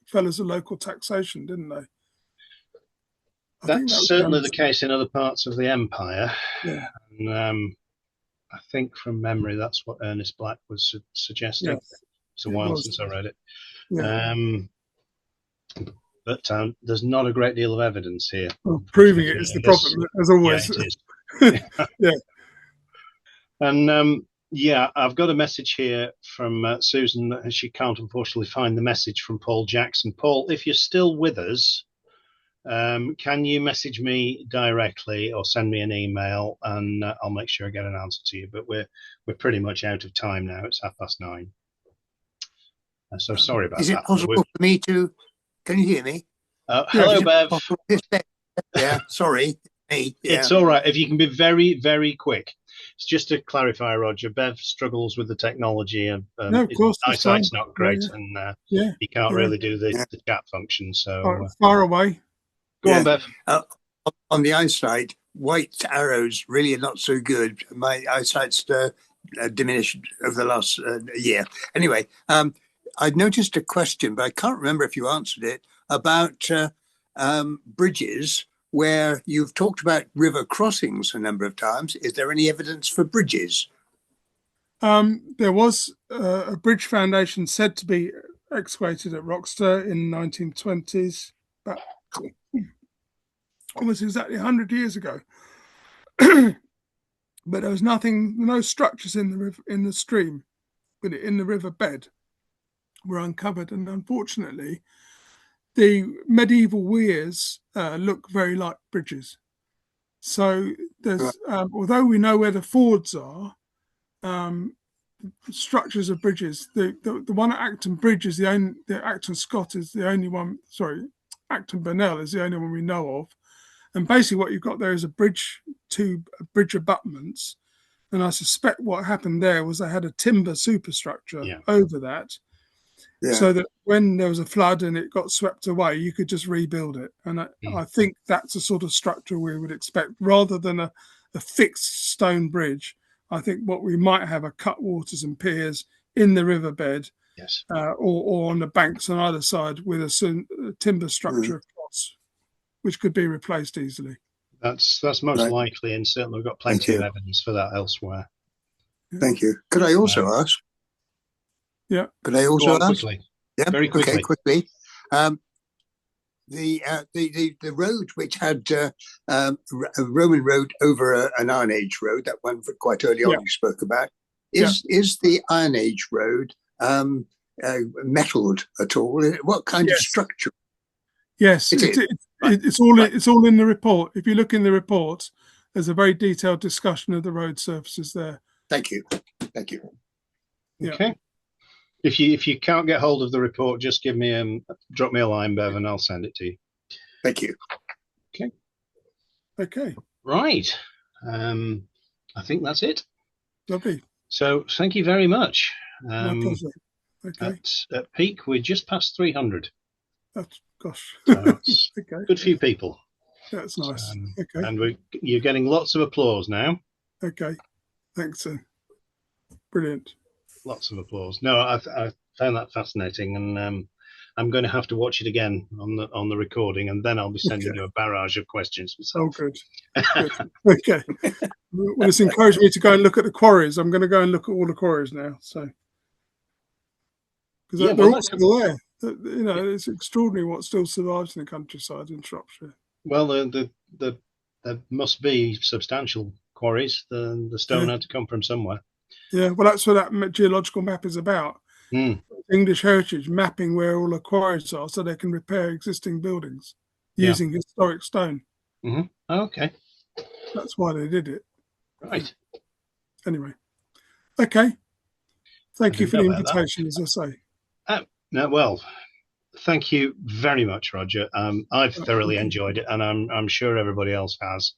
fell as a local taxation, didn't they?
That's certainly the case in other parts of the empire.
Yeah.
And I think from memory, that's what Ernest Black was suggesting. Yes. It's a while since I read it. Yeah. But there's not a great deal of evidence here.
Well, proving it is the problem, as always.
Yeah, it is. Yeah. And I've got a message here from Susan that she can't unfortunately find the message from Paul Jackson. Paul, if you're still with us, can you message me directly or send me an email, and I'll make sure I get an answer to you. But we're pretty much out of time now. It's 9:30. So sorry about that.
Is it possible for me to? Can you hear me?
Hello, Bev.
Yeah, sorry. Hey, yeah.
It's all right. If you can be very, very quick. It's just to clarify, Roger, Bev struggles with the technology.
No, of course.
His eyesight's not great, and he can't really do the chat function. So
far away.
Go on, Bev.
On the eyesight, white arrows really are not so good. My eyesight's diminished over the last year. Anyway, I'd noticed a question, but I can't remember if you answered it, about bridges, where you've talked about river crossings a number of times. Is there any evidence for bridges?
There was a bridge foundation said to be excavated at Wroxeter in the 1920s, but almost exactly 100 years ago. But there was no structures in the stream, but in the river bed were uncovered, and unfortunately the medieval weirs look very like bridges. So there's although we know where the fords are, structures of bridges, the one at Acton Bridge is the Acton Scott is the only one, Acton Burnell is the only one we know of, And basically what you've got there is a bridge abutments. And I suspect what happened there was they had a timber superstructure over that, so that when there was a flood and it got swept away, you could just rebuild it. And I think that's a sort of structure we would expect rather than a fixed stone bridge. I think what we might have are cutwaters and piers in the riverbed, or on the banks on either side with a timber structure across, which could be replaced easily.
That's most likely, and certainly we've got plenty of evidence for that elsewhere.
Thank you. Could I also ask?
Yeah.
Could I also ask?
Quickly.
Yeah.
Very quickly.
Okay, quickly. The road which had a Roman road over an Iron Age road, that one quite early on you spoke about, is the Iron Age road metalled at all? What kind of structure?
Yes, it's all in the report. If you look in the report, there's a very detailed discussion of the road surfaces there.
Thank you.
Okay. If you can't get hold of the report, just drop me a line, Bev, and I'll send it to you.
Thank you.
Okay.
Right. I think that's it.
Lovely.
So thank you very much.
My pleasure. Okay.
At peak, we're just past 300.
That's gosh.
So that's
okay.
Good few people.
That's nice. Okay.
And you're getting lots of applause now.
Okay. Thanks, sir. Brilliant.
Lots of applause. No, I found that fascinating, and I'm going to have to watch it again on the recording, and then I'll be sending you a barrage of questions myself.
Oh, good. Okay. Well, it's encouraged me to go and look at the quarries. I'm going to go and look at all the quarries now. So, because they're all still there. You know, it's extraordinary what still survives in the countryside in Shropshire.
Well, there must be substantial quarries. The stone had to come from somewhere.
Yeah, well, that's what that geological map is about. English Heritage mapping where all the quarries are so they can repair existing buildings using historic stone.
Okay.
That's why they did it.
Right.
Anyway. Okay. Thank you for the invitation, as I say.
No, well, thank you very much, Roger. I've thoroughly enjoyed it, and I'm sure everybody else has.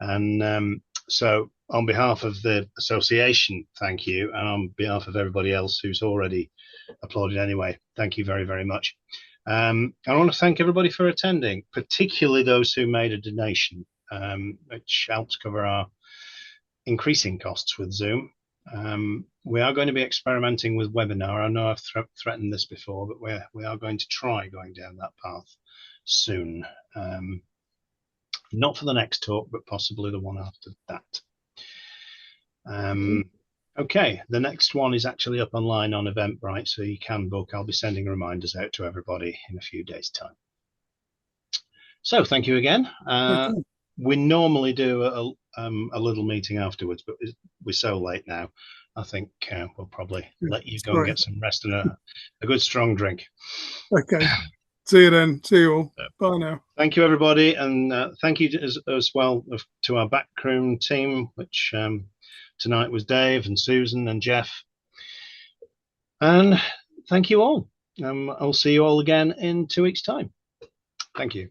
And so on behalf of the association, thank you. And on behalf of everybody else who's already applauded anyway, thank you very, very much. I want to thank everybody for attending, particularly those who made a donation, which helps cover our increasing costs with Zoom. We are going to be experimenting with webinar. I know I've threatened this before, but we are going to try going down that path soon. Not for the next talk, but possibly the one after that. Okay, the next one is actually up online on Eventbrite, so you can book. I'll be sending reminders out to everybody in a few days' time. So thank you again. We normally do a little meeting afterwards, but we're so late now. I think we'll probably let you go and get some rest and a good strong drink.
Okay. See you then. See you all. Bye now.
Thank you, everybody. And thank you as well to our backroom team, which tonight was Dave and Susan and Jeff. And thank you all. I'll see you all again in 2 weeks' time. Thank you.